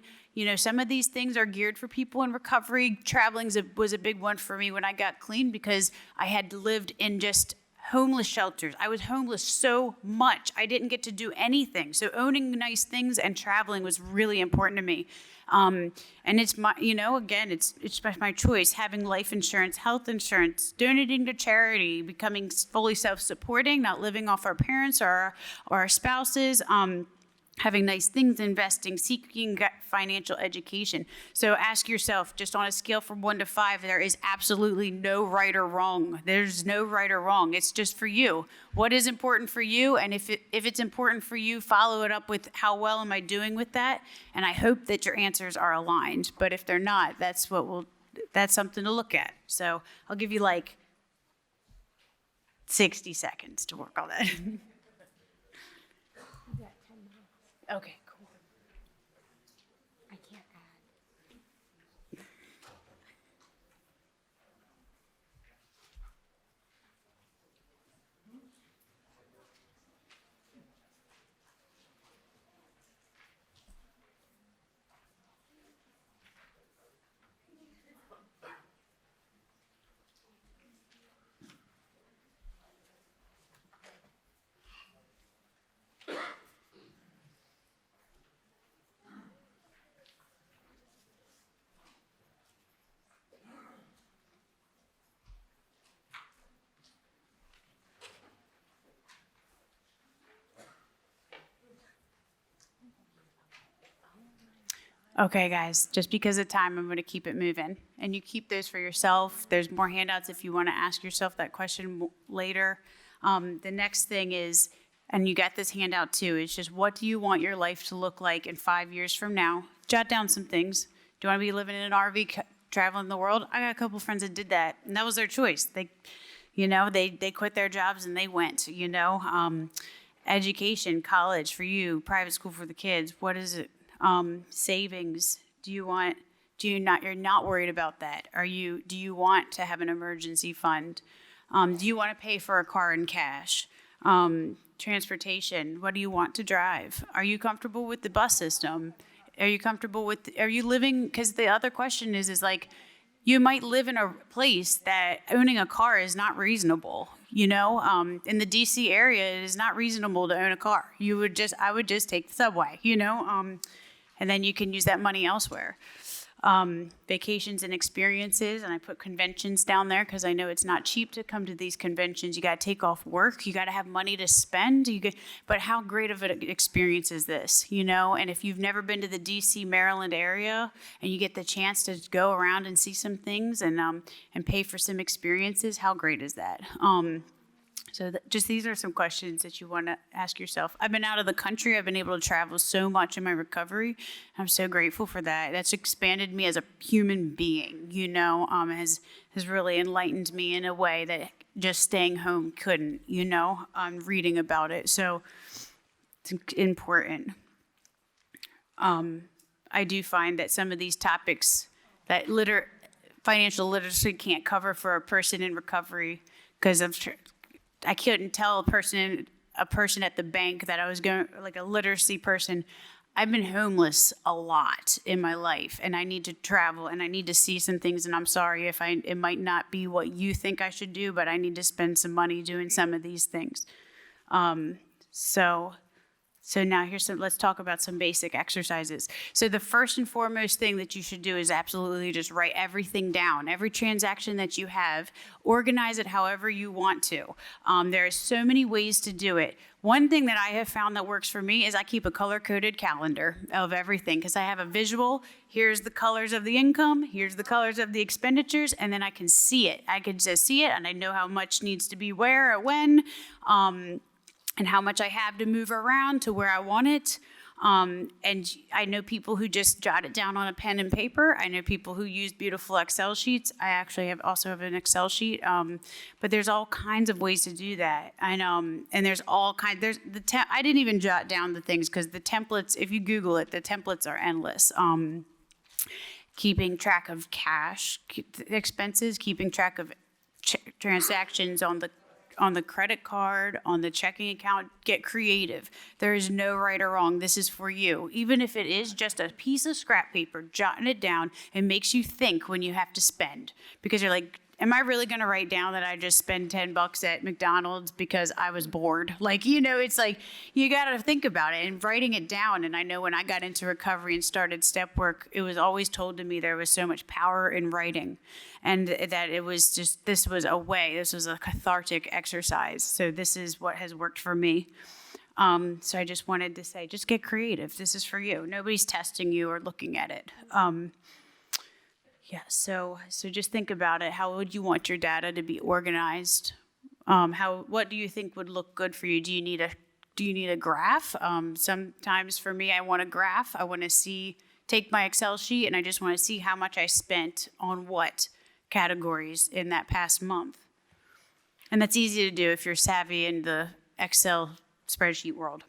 Some of these things are geared for people in recovery. Traveling was a big one for me when I got clean because I had lived in just homeless shelters. I was homeless so much. I didn't get to do anything. So owning nice things and traveling was really important to me. And it's my, again, it's my choice, having life insurance, health insurance, donating to charity, becoming fully self-supporting, not living off our parents or our spouses, having nice things, investing, seeking financial education. So ask yourself, just on a scale from 1 to 5, there is absolutely no right or wrong. There's no right or wrong. It's just for you. What is important for you? And if it's important for you, follow it up with how well am I doing with that? And I hope that your answers are aligned. But if they're not, that's something to look at. So I'll give you like 60 seconds to work on that. Okay, cool. I can't add. Okay, guys, just because of time, I'm going to keep it moving. And you keep those for yourself. There's more handouts if you want to ask yourself that question later. The next thing is, and you got this handout too, it's just what do you want your life to look like in 5 years from now? Jot down some things. Do you want to be living in an RV, traveling the world? I got a couple friends that did that, and that was their choice. They quit their jobs and they went, Education, college for you, private school for the kids. What is it? Savings. You're not worried about that. Do you want to have an emergency fund? Do you want to pay for a car in cash? Transportation. What do you want to drive? Are you comfortable with the bus system? Are you living, because the other question is like, you might live in a place that owning a car is not reasonable. In the DC area, it is not reasonable to own a car. I would just take the subway, and then you can use that money elsewhere. Vacations and experiences, and I put conventions down there because I know it's not cheap to come to these conventions. You got to take off work. You got to have money to spend. But how great of an experience is this, And if you've never been to the D.C., Maryland area, and you get the chance to go around and see some things and pay for some experiences, how great is that? So just these are some questions that you want to ask yourself. I've been out of the country. I've been able to travel so much in my recovery. I'm so grateful for that. That's expanded me as a human being, has really enlightened me in a way that just staying home couldn't, reading about it. So it's important. I do find that some of these topics that financial literacy can't cover for a person in recovery because I couldn't tell a person at the bank that I was going, like a literacy person. I've been homeless a lot in my life, and I need to travel, and I need to see some things, and I'm sorry if it might not be what you think I should do, but I need to spend some money doing some of these things. So now let's talk about some basic exercises. So the first and foremost thing that you should do is absolutely just write everything down. Every transaction that you have, organize it however you want to. There are so many ways to do it. One thing that I have found that works for me is I keep a color-coded calendar of everything because I have a visual. Here's the colors of the income, here's the colors of the expenditures, and then I can see it. I can just see it, and I know how much needs to be where or when. And how much I have to move around to where I want it. And I know people who just jot it down on a pen and paper. I know people who use beautiful Excel sheets. I actually also have an Excel sheet. But there's all kinds of ways to do that. And there's all kinds. I didn't even jot down the things because the templates, if you Google it, the templates are endless. Keeping track of cash expenses, keeping track of transactions on the credit card, on the checking account. Get creative. There is no right or wrong. This is for you. Even if it is just a piece of scrap paper, jotting it down, it makes you think when you have to spend. Because you're like, am I really going to write down that I just spend $10 at McDonald's because I was bored? It's like, you got to think about it and writing it down. And I know when I got into recovery and started step work, it was always told to me there was so much power in writing and that it was just, this was a cathartic exercise. So this is what has worked for me. So I just wanted to say, just get creative. This is for you. Nobody's testing you or looking at it. Yeah, so just think about it. How would you want your data to be organized? What do you think would look good for you? Do you need a graph? Sometimes for me, I want a graph. I want to take my Excel sheet, and I just want to see how much I spent on what categories in that past month. And that's easy to do if you're savvy in the Excel spreadsheet world.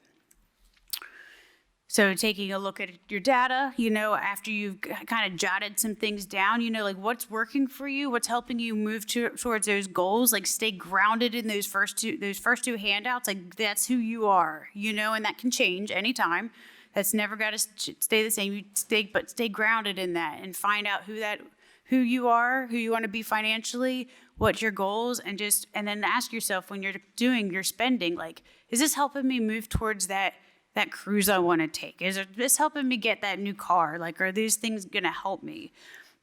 So taking a look at your data, after you've kind of jotted some things down, like what's working for you, what's helping you move towards those goals, like stay grounded in those first two handouts, like that's who you are, and that can change anytime. That's never got to stay the same. But stay grounded in that and find out who you are, who you want to be financially, what your goals, and then ask yourself when you're doing your spending, like, is this helping me move towards that cruise I want to take? Is this helping me get that new car? Like, are these things going to help me?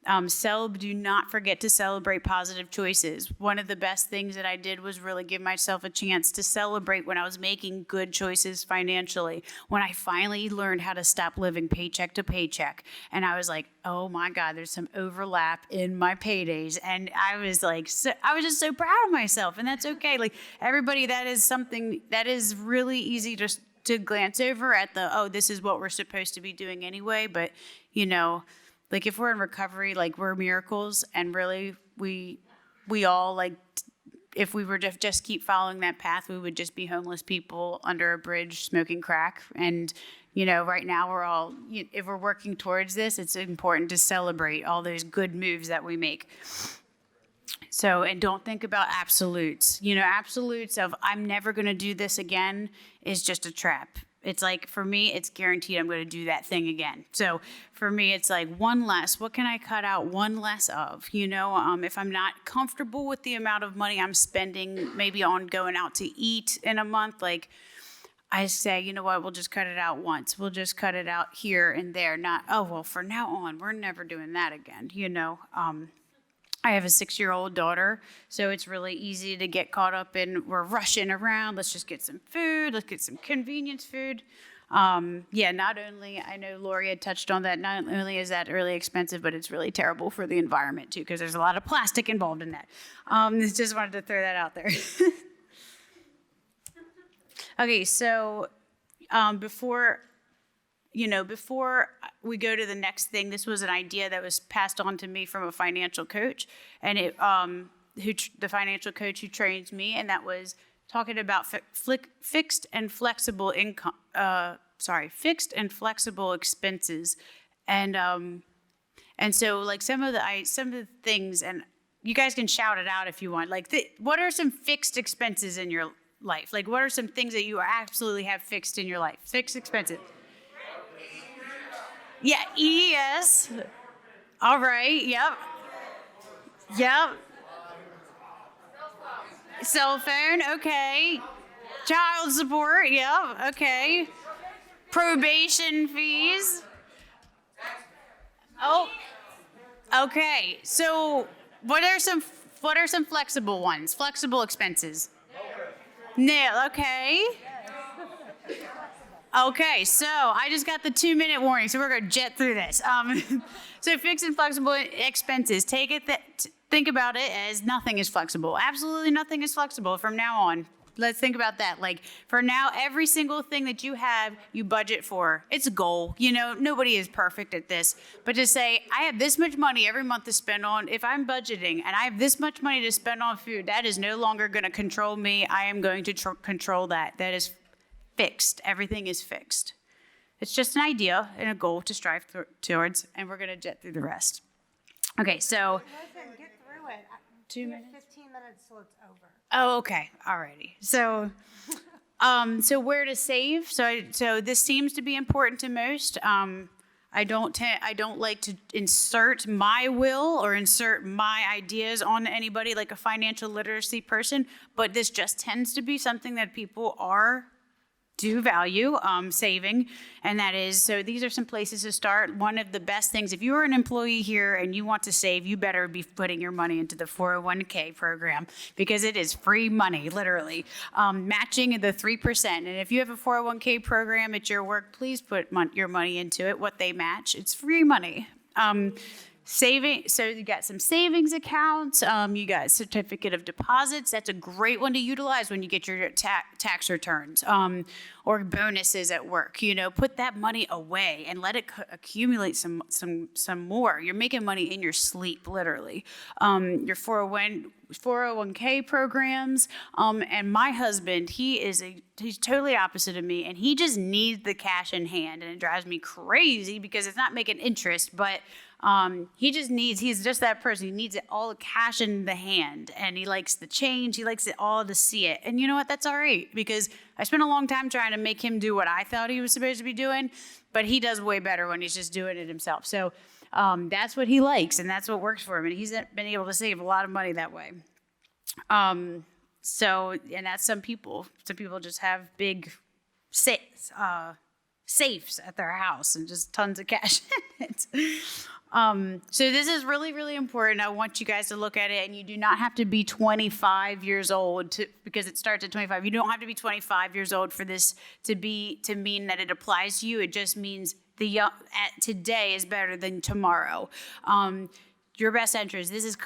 Do not forget to celebrate positive choices. One of the best things that I did was really give myself a chance to celebrate when I was making good choices financially, when I finally learned how to stop living paycheck to paycheck. And I was like, oh my God, there's some overlap in my paydays. And I was like, I was just so proud of myself. And that's okay. Like, everybody, that is something that is really easy to glance over at this is what we're supposed to be doing anyway. But, like if we're in recovery, like we're miracles, and really we all, like, if we were to just keep following that path, we would just be homeless people under a bridge smoking crack. And, right now we're all, if we're working towards this, it's important to celebrate all those good moves that we make. So, and don't think about absolutes. Absolutes of I'm never going to do this again is just a trap. It's like, for me, it's guaranteed I'm going to do that thing again. So for me, it's like one less. What can I cut out one less of? If I'm not comfortable with the amount of money I'm spending maybe on going out to eat in a month, like I say, you know what, we'll just cut it out once. We'll just cut it out here and there. Not, from now on, we're never doing that again, I have a 6-year-old daughter, so it's really easy to get caught up in, we're rushing around, let's just get some food, let's get some convenience food. Not only, I know Lori had touched on that, not only is that really expensive, but it's really terrible for the environment too, because there's a lot of plastic involved in that. Just wanted to throw that out there. Okay, so before we go to the next thing, this was an idea that was passed on to me from a financial coach, and the financial coach who trains me, and that was talking about fixed and flexible expenses, and so like some of the things, and you guys can shout it out if you want. Like, what are some fixed expenses in your life? Like, what are some things that you absolutely have fixed in your life? Fixed expenses. Yeah, EES. All right, yep. Cell phone, okay. Child support, yep, okay. Probation fees. Oh, okay. So what are some flexible ones? Flexible expenses? No, okay. Okay, so I just got the 2-minute warning, so we're going to jet through this. So fixed and flexible expenses. Think about it as nothing is flexible. Absolutely nothing is flexible from now on. Let's think about that. Like, for now, every single thing that you have, you budget for. It's a goal. Nobody is perfect at this. But to say, I have this much money every month to spend on, if I'm budgeting and I have this much money to spend on food, that is no longer going to control me. I am going to control that. That is fixed. Everything is fixed. It's just an idea and a goal to strive towards, and we're going to jet through the rest. Okay, so. Listen, get through it. 2 minutes? 15 minutes till it's over. Oh, okay. Alrighty. So, so where to save? So this seems to be important to most. I don't like to insert my will or insert my ideas on anybody like a financial literacy person, but this just tends to be something that people are do value saving, and that is, so these are some places to start. One of the best things, if you are an employee here and you want to save, you better be putting your money into the 401k program, because it is free money, literally. Matching the 3%. And if you have a 401k program at your work, please put your money into it, what they match. It's free money. Saving, so you got some savings accounts, you got certificate of deposits. That's a great one to utilize when you get your tax returns, or bonuses at work. Put that money away and let it accumulate some more. You're making money in your sleep, literally. Your 401k programs, and my husband, he's totally opposite of me, and he just needs the cash in hand, and it drives me crazy because it's not making interest, but he's just that person. He needs it all the cash in the hand, and he likes the change. He likes it all to see it. And you know what? That's all right, because I spent a long time trying to make him do what I thought he was supposed to be doing, but he does way better when he's just doing it himself. So that's what he likes, and that's what works for him. And he's been able to save a lot of money that way. And that's some people. Some people just have big safes at their house and just tons of cash in it. So this is really, really important. I want you guys to look at it, and you do not have to be 25 years old because it starts at 25. You don't have to be 25 years old for this to mean that it applies to you. It just means today is better than tomorrow. Your best interest. This is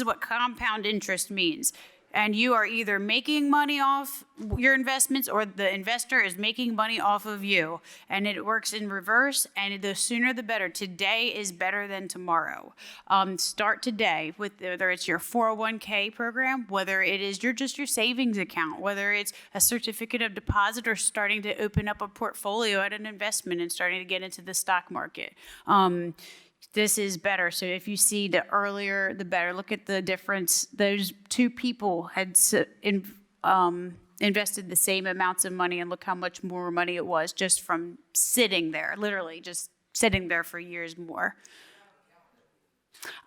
what compound interest means. And you are either making money off your investments, or the investor is making money off of you. And it works in reverse, and the sooner the better. Today is better than tomorrow. Start today with whether it's your 401k program, whether it is just your savings account, whether it's a certificate of deposit, or starting to open up a portfolio at an investment and starting to get into the stock market. This is better. So if you see the earlier, the better. Look at the difference. Those two people had invested the same amounts of money, and look how much more money it was just from sitting there, literally just sitting there for years more.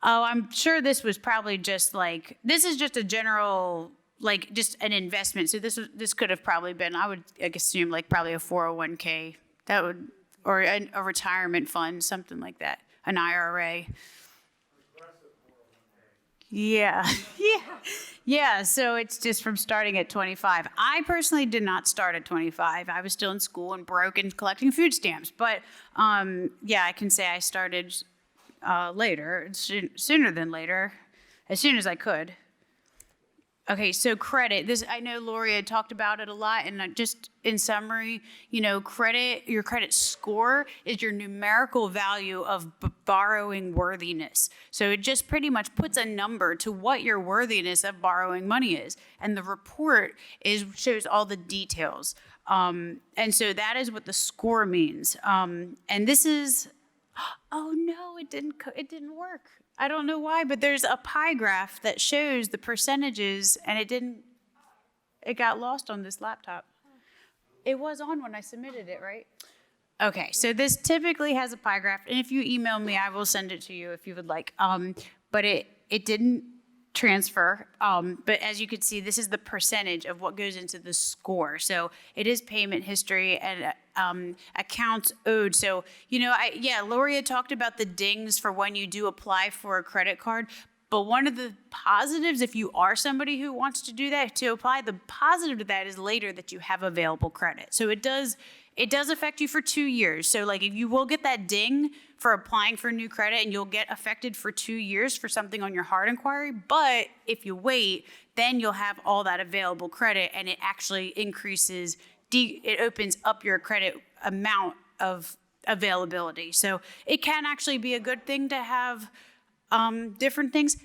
Oh, I'm sure this was probably just this is just a general, just an investment. So this could have probably been, I would assume, probably a 401k, or a retirement fund, something like that. An IRA. Yeah. So it's just from starting at 25. I personally did not start at 25. I was still in school and broke and collecting food stamps. But I can say I started later, sooner than later, as soon as I could. Okay, so credit. I know Lori had talked about it a lot, and just in summary, your credit score is your numerical value of borrowing worthiness. So it just pretty much puts a number to what your worthiness of borrowing money is, and the report shows all the details. And so that is what the score means. And this is, oh no, it didn't work. I don't know why, but there's a pie graph that shows the percentages, and it got lost on this laptop. It was on when I submitted it, right? Okay, so this typically has a pie graph, and if you email me, I will send it to you if you would like. But it didn't transfer. But as you can see, this is the percentage of what goes into the score. So it is payment history and accounts owed. So, Lori had talked about the dings for when you do apply for a credit card. But one of the positives, if you are somebody who wants to do that, to apply, the positive to that is later that you have available credit. So it does affect you for 2 years. So if you will get that ding for applying for new credit, and you'll get affected for 2 years for something on your hard inquiry. But if you wait, then you'll have all that available credit, and it actually increases, it opens up your credit amount of availability. So it can actually be a good thing to have different things.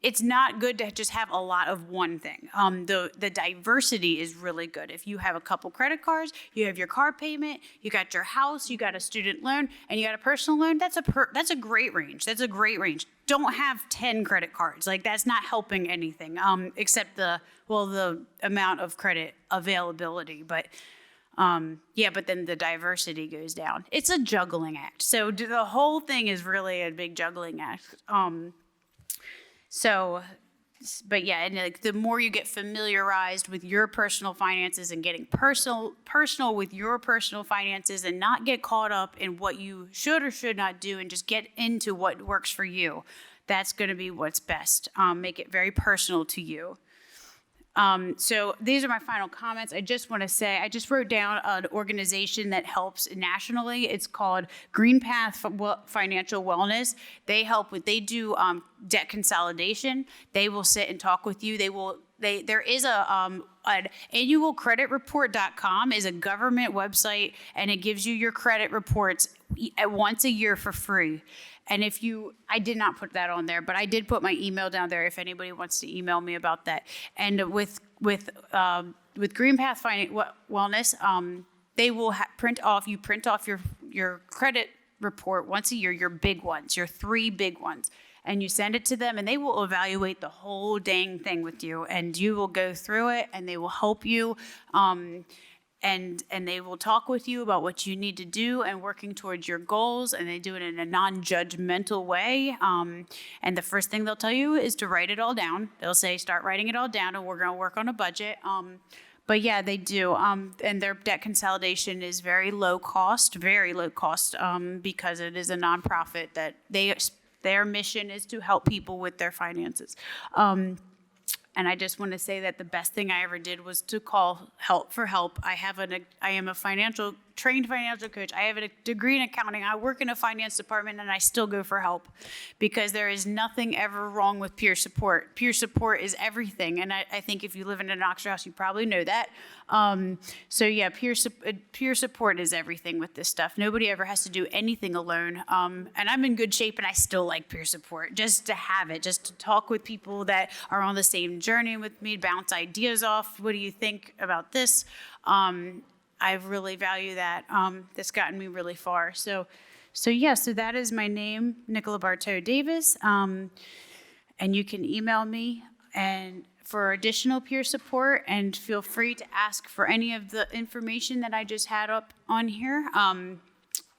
It's not good to just have a lot of one thing. The diversity is really good. If you have a couple credit cards, you have your car payment, you got your house, you got a student loan, and you got a personal loan, that's a great range. That's a great range. Don't have 10 credit cards. That's not helping anything, except the amount of credit availability. But but then the diversity goes down. It's a juggling act. So the whole thing is really a big juggling act. So but yeah, and like the more you get familiarized with your personal finances and getting personal with your personal finances and not get caught up in what you should or should not do and just get into what works for you, that's going to be what's best. Make it very personal to you. So these are my final comments. I just want to say, I just wrote down an organization that helps nationally. It's called Green Path Financial Wellness. They do debt consolidation. They will sit and talk with you. There is an annualcreditreport.com is a government website, and it gives you your credit reports once a year for free. And I did not put that on there, but I did put my email down there if anybody wants to email me about that. And with Green Path Wellness, they will print off your credit report once a year, your big ones, your 3 big ones. And you send it to them, and they will evaluate the whole dang thing with you. And you will go through it, and they will help you. And they will talk with you about what you need to do and working towards your goals, and they do it in a non-judgmental way. And the first thing they'll tell you is to write it all down. They'll say, start writing it all down, and we're going to work on a budget. But yeah, they do. And their debt consolidation is very low cost, because it is a nonprofit that their mission is to help people with their finances. And I just want to say that the best thing I ever did was to call help for help. I am a trained financial coach. I have a degree in accounting. I work in a finance department, and I still go for help because there is nothing ever wrong with peer support. Peer support is everything. And I think if you live in an Oxford house, you probably know that. So yeah, peer support is everything with this stuff. Nobody ever has to do anything alone. And I'm in good shape, and I still like peer support, just to have it, just to talk with people that are on the same journey with me, bounce ideas off. What do you think about this? I really value that. That's gotten me really far. So that is my name, Nicola Bartow Davis. And you can email me and for additional peer support, and feel free to ask for any of the information that I just had up on here.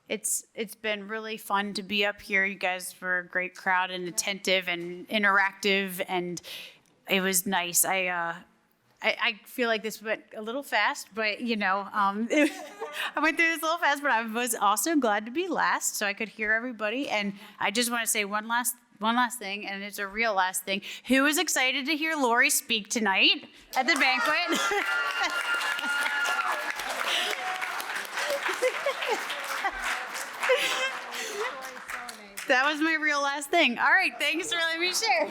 It's been really fun to be up here. You guys were a great crowd and attentive and interactive, and it was nice. I feel like this went a little fast, but I went through this a little fast, but I was also glad to be last so I could hear everybody. And I just want to say one last thing, and it's a real last thing. Who is excited to hear Lori speak tonight at the banquet? That was my real last thing. All right, thanks for letting me share.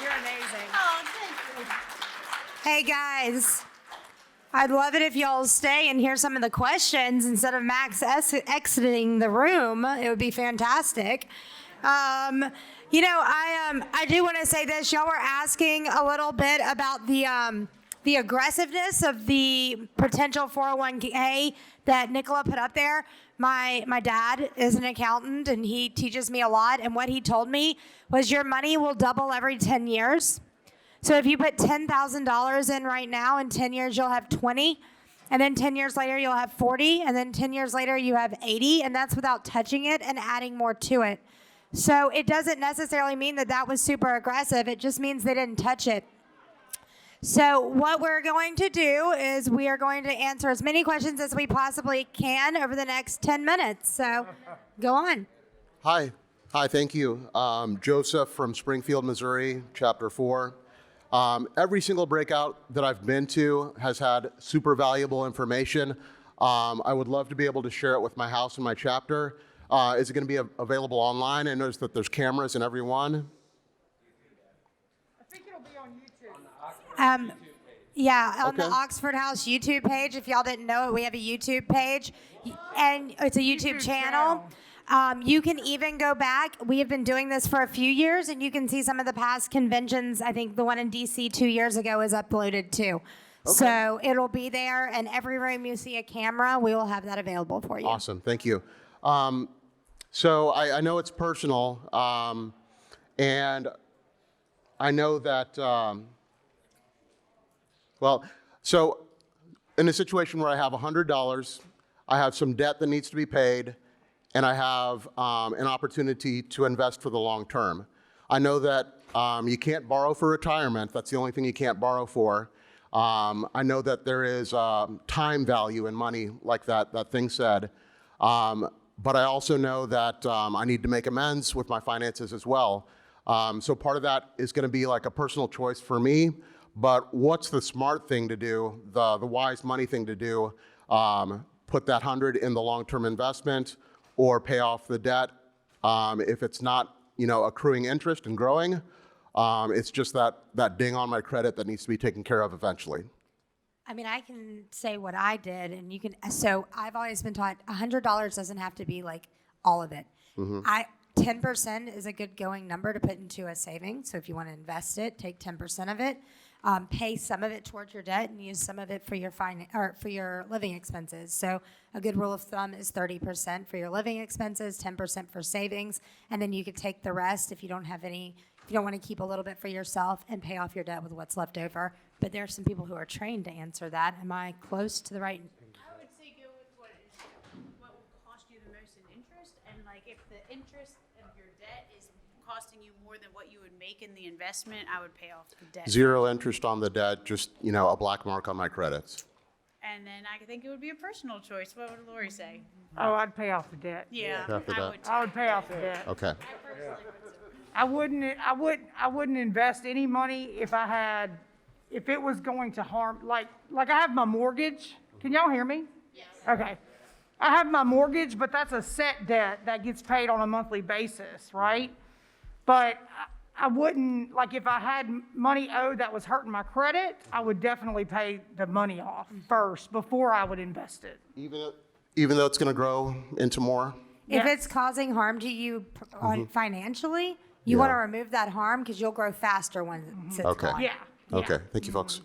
You're amazing. Oh, thank you. Hey, guys. I'd love it if y'all stay and hear some of the questions instead of Max exiting the room. It would be fantastic. I do want to say this. Y'all were asking a little bit about the aggressiveness of the potential 401k that Nicola put up there. My dad is an accountant, and he teaches me a lot. And what he told me was your money will double every 10 years. So if you put $10,000 in right now, in 10 years you'll have 20, and then 10 years later you'll have 40, and then 10 years later you have 80, and that's without touching it and adding more to it. So it doesn't necessarily mean that was super aggressive. It just means they didn't touch it. So what we're going to do is we are going to answer as many questions as we possibly can over the next 10 minutes. So go on. Hi, thank you. Joseph from Springfield, Missouri, Chapter 4. Every single breakout that I've been to has had super valuable information. I would love to be able to share it with my house and my chapter. Is it going to be available online? I noticed that there's cameras in every one. I think it'll be on YouTube. On the Okay. Oxford House YouTube page. If y'all didn't know it, we have a YouTube page, and it's a YouTube channel. You can even go back. We have been doing this for a few years, and you can see some of the past conventions. I think the one in DC 2 years ago is uploaded too. Okay. So it'll be there, and every room you see a camera, we will have that available for you. Awesome, thank you. So I know it's personal, and I know that, so in a situation where I have $100, I have some debt that needs to be paid, and I have an opportunity to invest for the long term. I know that you can't borrow for retirement. That's the only thing you can't borrow for. I know that there is time value in money, like that thing said. But I also know that I need to make amends with my finances as well. So part of that is going to be like a personal choice for me. But what's the smart thing to do, the wise money thing to do? Put that 100 in the long-term investment or pay off the debt. If it's not, accruing interest and growing, it's just that ding on my credit that needs to be taken care of eventually. I mean, I can say what I did, and you can. So I've always been taught $100 doesn't have to be like all of it. 10% is a good going number to put into a savings. So if you want to invest it, take 10% of it, pay some of it towards your debt, and use some of it for your for your living expenses. So a good rule of thumb is 30% for your living expenses, 10% for savings, and then you could take the rest if you don't have any. If you don't want to keep a little bit for yourself and pay off your debt with what's left over. But there are some people who are trained to answer that. Am I close to the right? I would say go with what will cost you the most in interest, and like if the interest of your debt is costing you more than what you would make in the investment, I would pay off the debt. Zero interest on the debt, just, a black mark on my credits. And then I think it would be a personal choice. What would Lori say? Oh, I'd pay off the debt. Yeah, Half the I debt. would. Too. I would pay off the debt. Okay. I personally would too. I wouldn't invest any money if it was going to harm, like I have my mortgage. Can y'all hear me? Yes. Okay. I have my mortgage, but that's a set debt that gets paid on a monthly basis, right? But I wouldn't, like if I had money owed that was hurting my credit, I would definitely pay the money off first before I would invest it. Even though it's going to grow into more? If Yes. it's causing harm to you financially, you want to remove that harm because you'll grow faster when it's Okay. gone. Yeah. Okay, thank you, folks.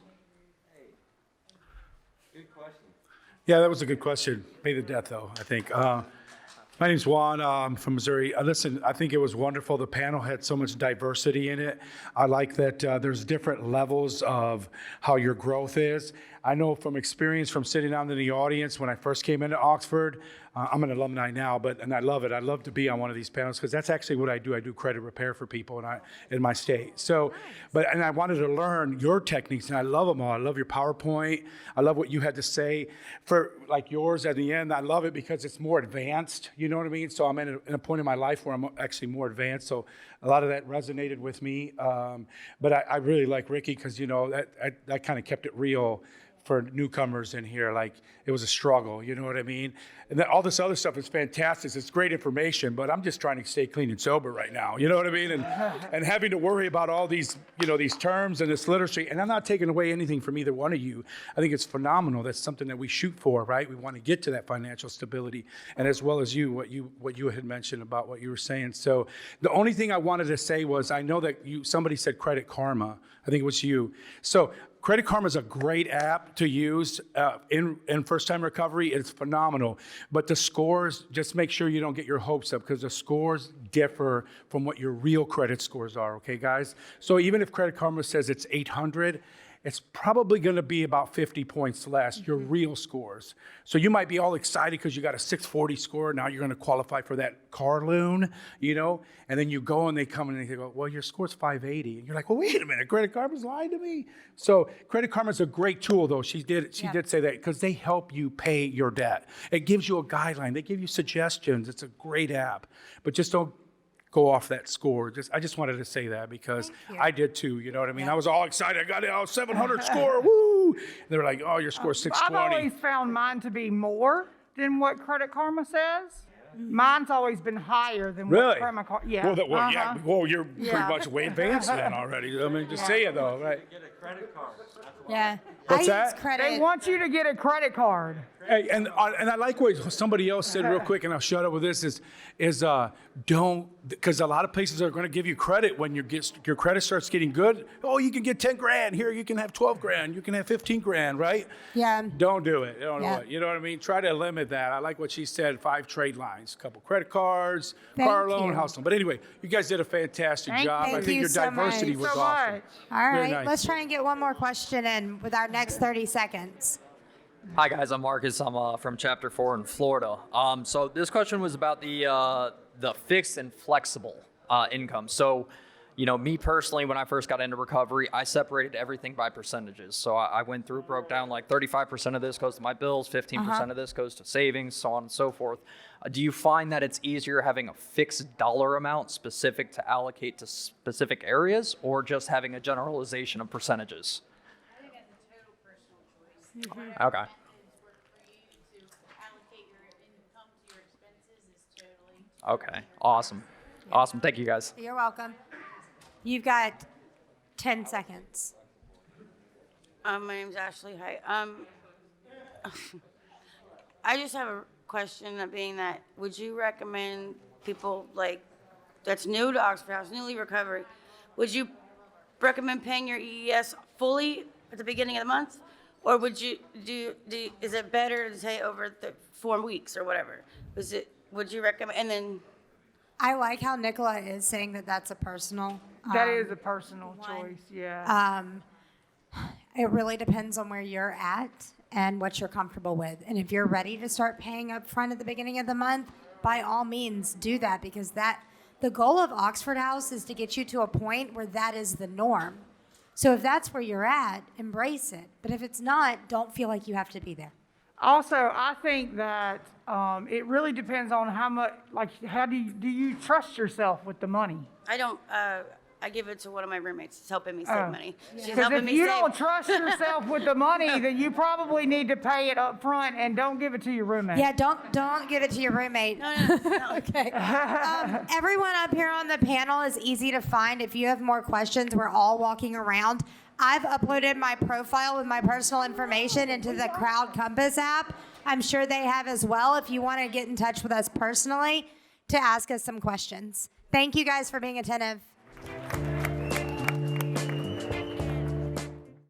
Good question. Yeah, that was a good question. Pay the debt, though, I think. My name's Juan. I'm from Missouri. Listen, I think it was wonderful. The panel had so much diversity in it. I like that there's different levels of how your growth is. I know from experience from sitting down in the audience when I first came into Oxford, I'm an alumni now, and I love it. I love to be on one of these panels because that's actually what I do. I do credit repair for people in my state. So, and I wanted to learn your techniques, and I love them all. I love your PowerPoint. I love what you had to say for like yours at the end. I love it because it's more advanced. You know what I mean? So I'm in a point in my life where I'm actually more advanced. So a lot of that resonated with me. But I really like Ricky because that kind of kept it real for newcomers in here. Like it was a struggle, you know what I mean? And then all this other stuff is fantastic. It's great information, but I'm just trying to stay clean and sober right now. You know what I mean? And having to worry about all these, these terms and this literacy. And I'm not taking away anything from either one of you. I think it's phenomenal. That's something that we shoot for, right? We want to get to that financial stability. And as well as what you had mentioned about what you were saying. So the only thing I wanted to say was, I know that somebody said Credit Karma. I think it was you. So Credit Karma is a great app to use in first-time recovery. It's phenomenal. But the scores, just make sure you don't get your hopes up because the scores differ from what your real credit scores are, okay, guys? So even if Credit Karma says it's 800, it's probably going to be about 50 points less, your real scores. So you might be all excited because you got a 640 score. Now you're going to qualify for that car loan, and then you go and they come and they go, well, your score's 580. And you're like, well, wait a minute, Credit Karma's lying to me. So Credit Karma's a great tool, though. She did say that because they help you pay your debt. It gives you a guideline. They give you suggestions. It's a great app. But just don't go off that score. I just wanted to say that because I did too, you know what I mean? I was all excited. I got a 700 score, woo! They were like, oh, your score's 620. I've always found mine to be more than what Credit Karma says. Mine's always been higher than what Credit Karma. Yeah. Well, you're pretty much way advanced then already. I mean, just say it though, right? Get a credit card. Yeah. What's I that? use credit. They want you to get a credit card. Hey, and I like what somebody else said real quick, and I'll shut up with this, is don't, because a lot of places are going to give you credit when your credit starts getting good. Oh, you can get 10 grand. Here, you can have 12 grand. You can have 15 grand, right? Yeah. Don't do it. Don't do Yeah. it. You know what I mean? Try to limit that. I like what she said, 5 trade lines, a couple credit cards, Thank car loan, you. house loan. But anyway, you guys did a fantastic job. I Thank think you your so diversity much. was So awesome. much. All Very right. nice. Let's try and get one more question in with our next 30 seconds. Hi guys, I'm Marcus. I'm from Chapter 4 in Florida. So this question was about the fixed and flexible income. So, Me personally, when I first got into recovery, I separated everything by percentages. So I went through, broke down like 35% of this goes to my bills, 15% of this goes to savings, so on and so forth. Do you find that it's easier having a fixed dollar amount specific to allocate to specific areas, or just having a generalization of percentages? I think that's a total personal choice. Okay. Okay. Awesome. Awesome. Thank you, guys. You're welcome. You've got 10 seconds. My name's Ashley. Hi. I just have a question of being that, would you recommend people like, that's new to Oxford House, newly recovery, would you recommend paying your EES fully at the beginning of the month? Or would you is it better to say over the 4 weeks or whatever? Would you recommend, and then, I like how Nicola is saying that that's a personal. That is a personal choice, yeah. It really depends on where you're at and what you're comfortable with. And if you're ready to start paying up front at the beginning of the month, by all means do that, because the goal of Oxford House is to get you to a point where that is the norm. So if that's where you're at, embrace it. But if it's not, don't feel like you have to be there. Also, I think that it really depends on how much, like, how do you trust yourself with the money? I don't, I give it to one of my roommates. It's helping me save money. She's Because helping if me you save. don't trust yourself with the money, then you probably need to pay it up front and don't give it to your roommate. Yeah, don't give it to your roommate. No. Okay. Everyone up here on the panel is easy to find. If you have more questions, we're all walking around. I've uploaded my profile with my personal information into the Crowd Compass app. I'm sure they have as well if you want to get in touch with us personally to ask us some questions. Thank you guys for being attentive.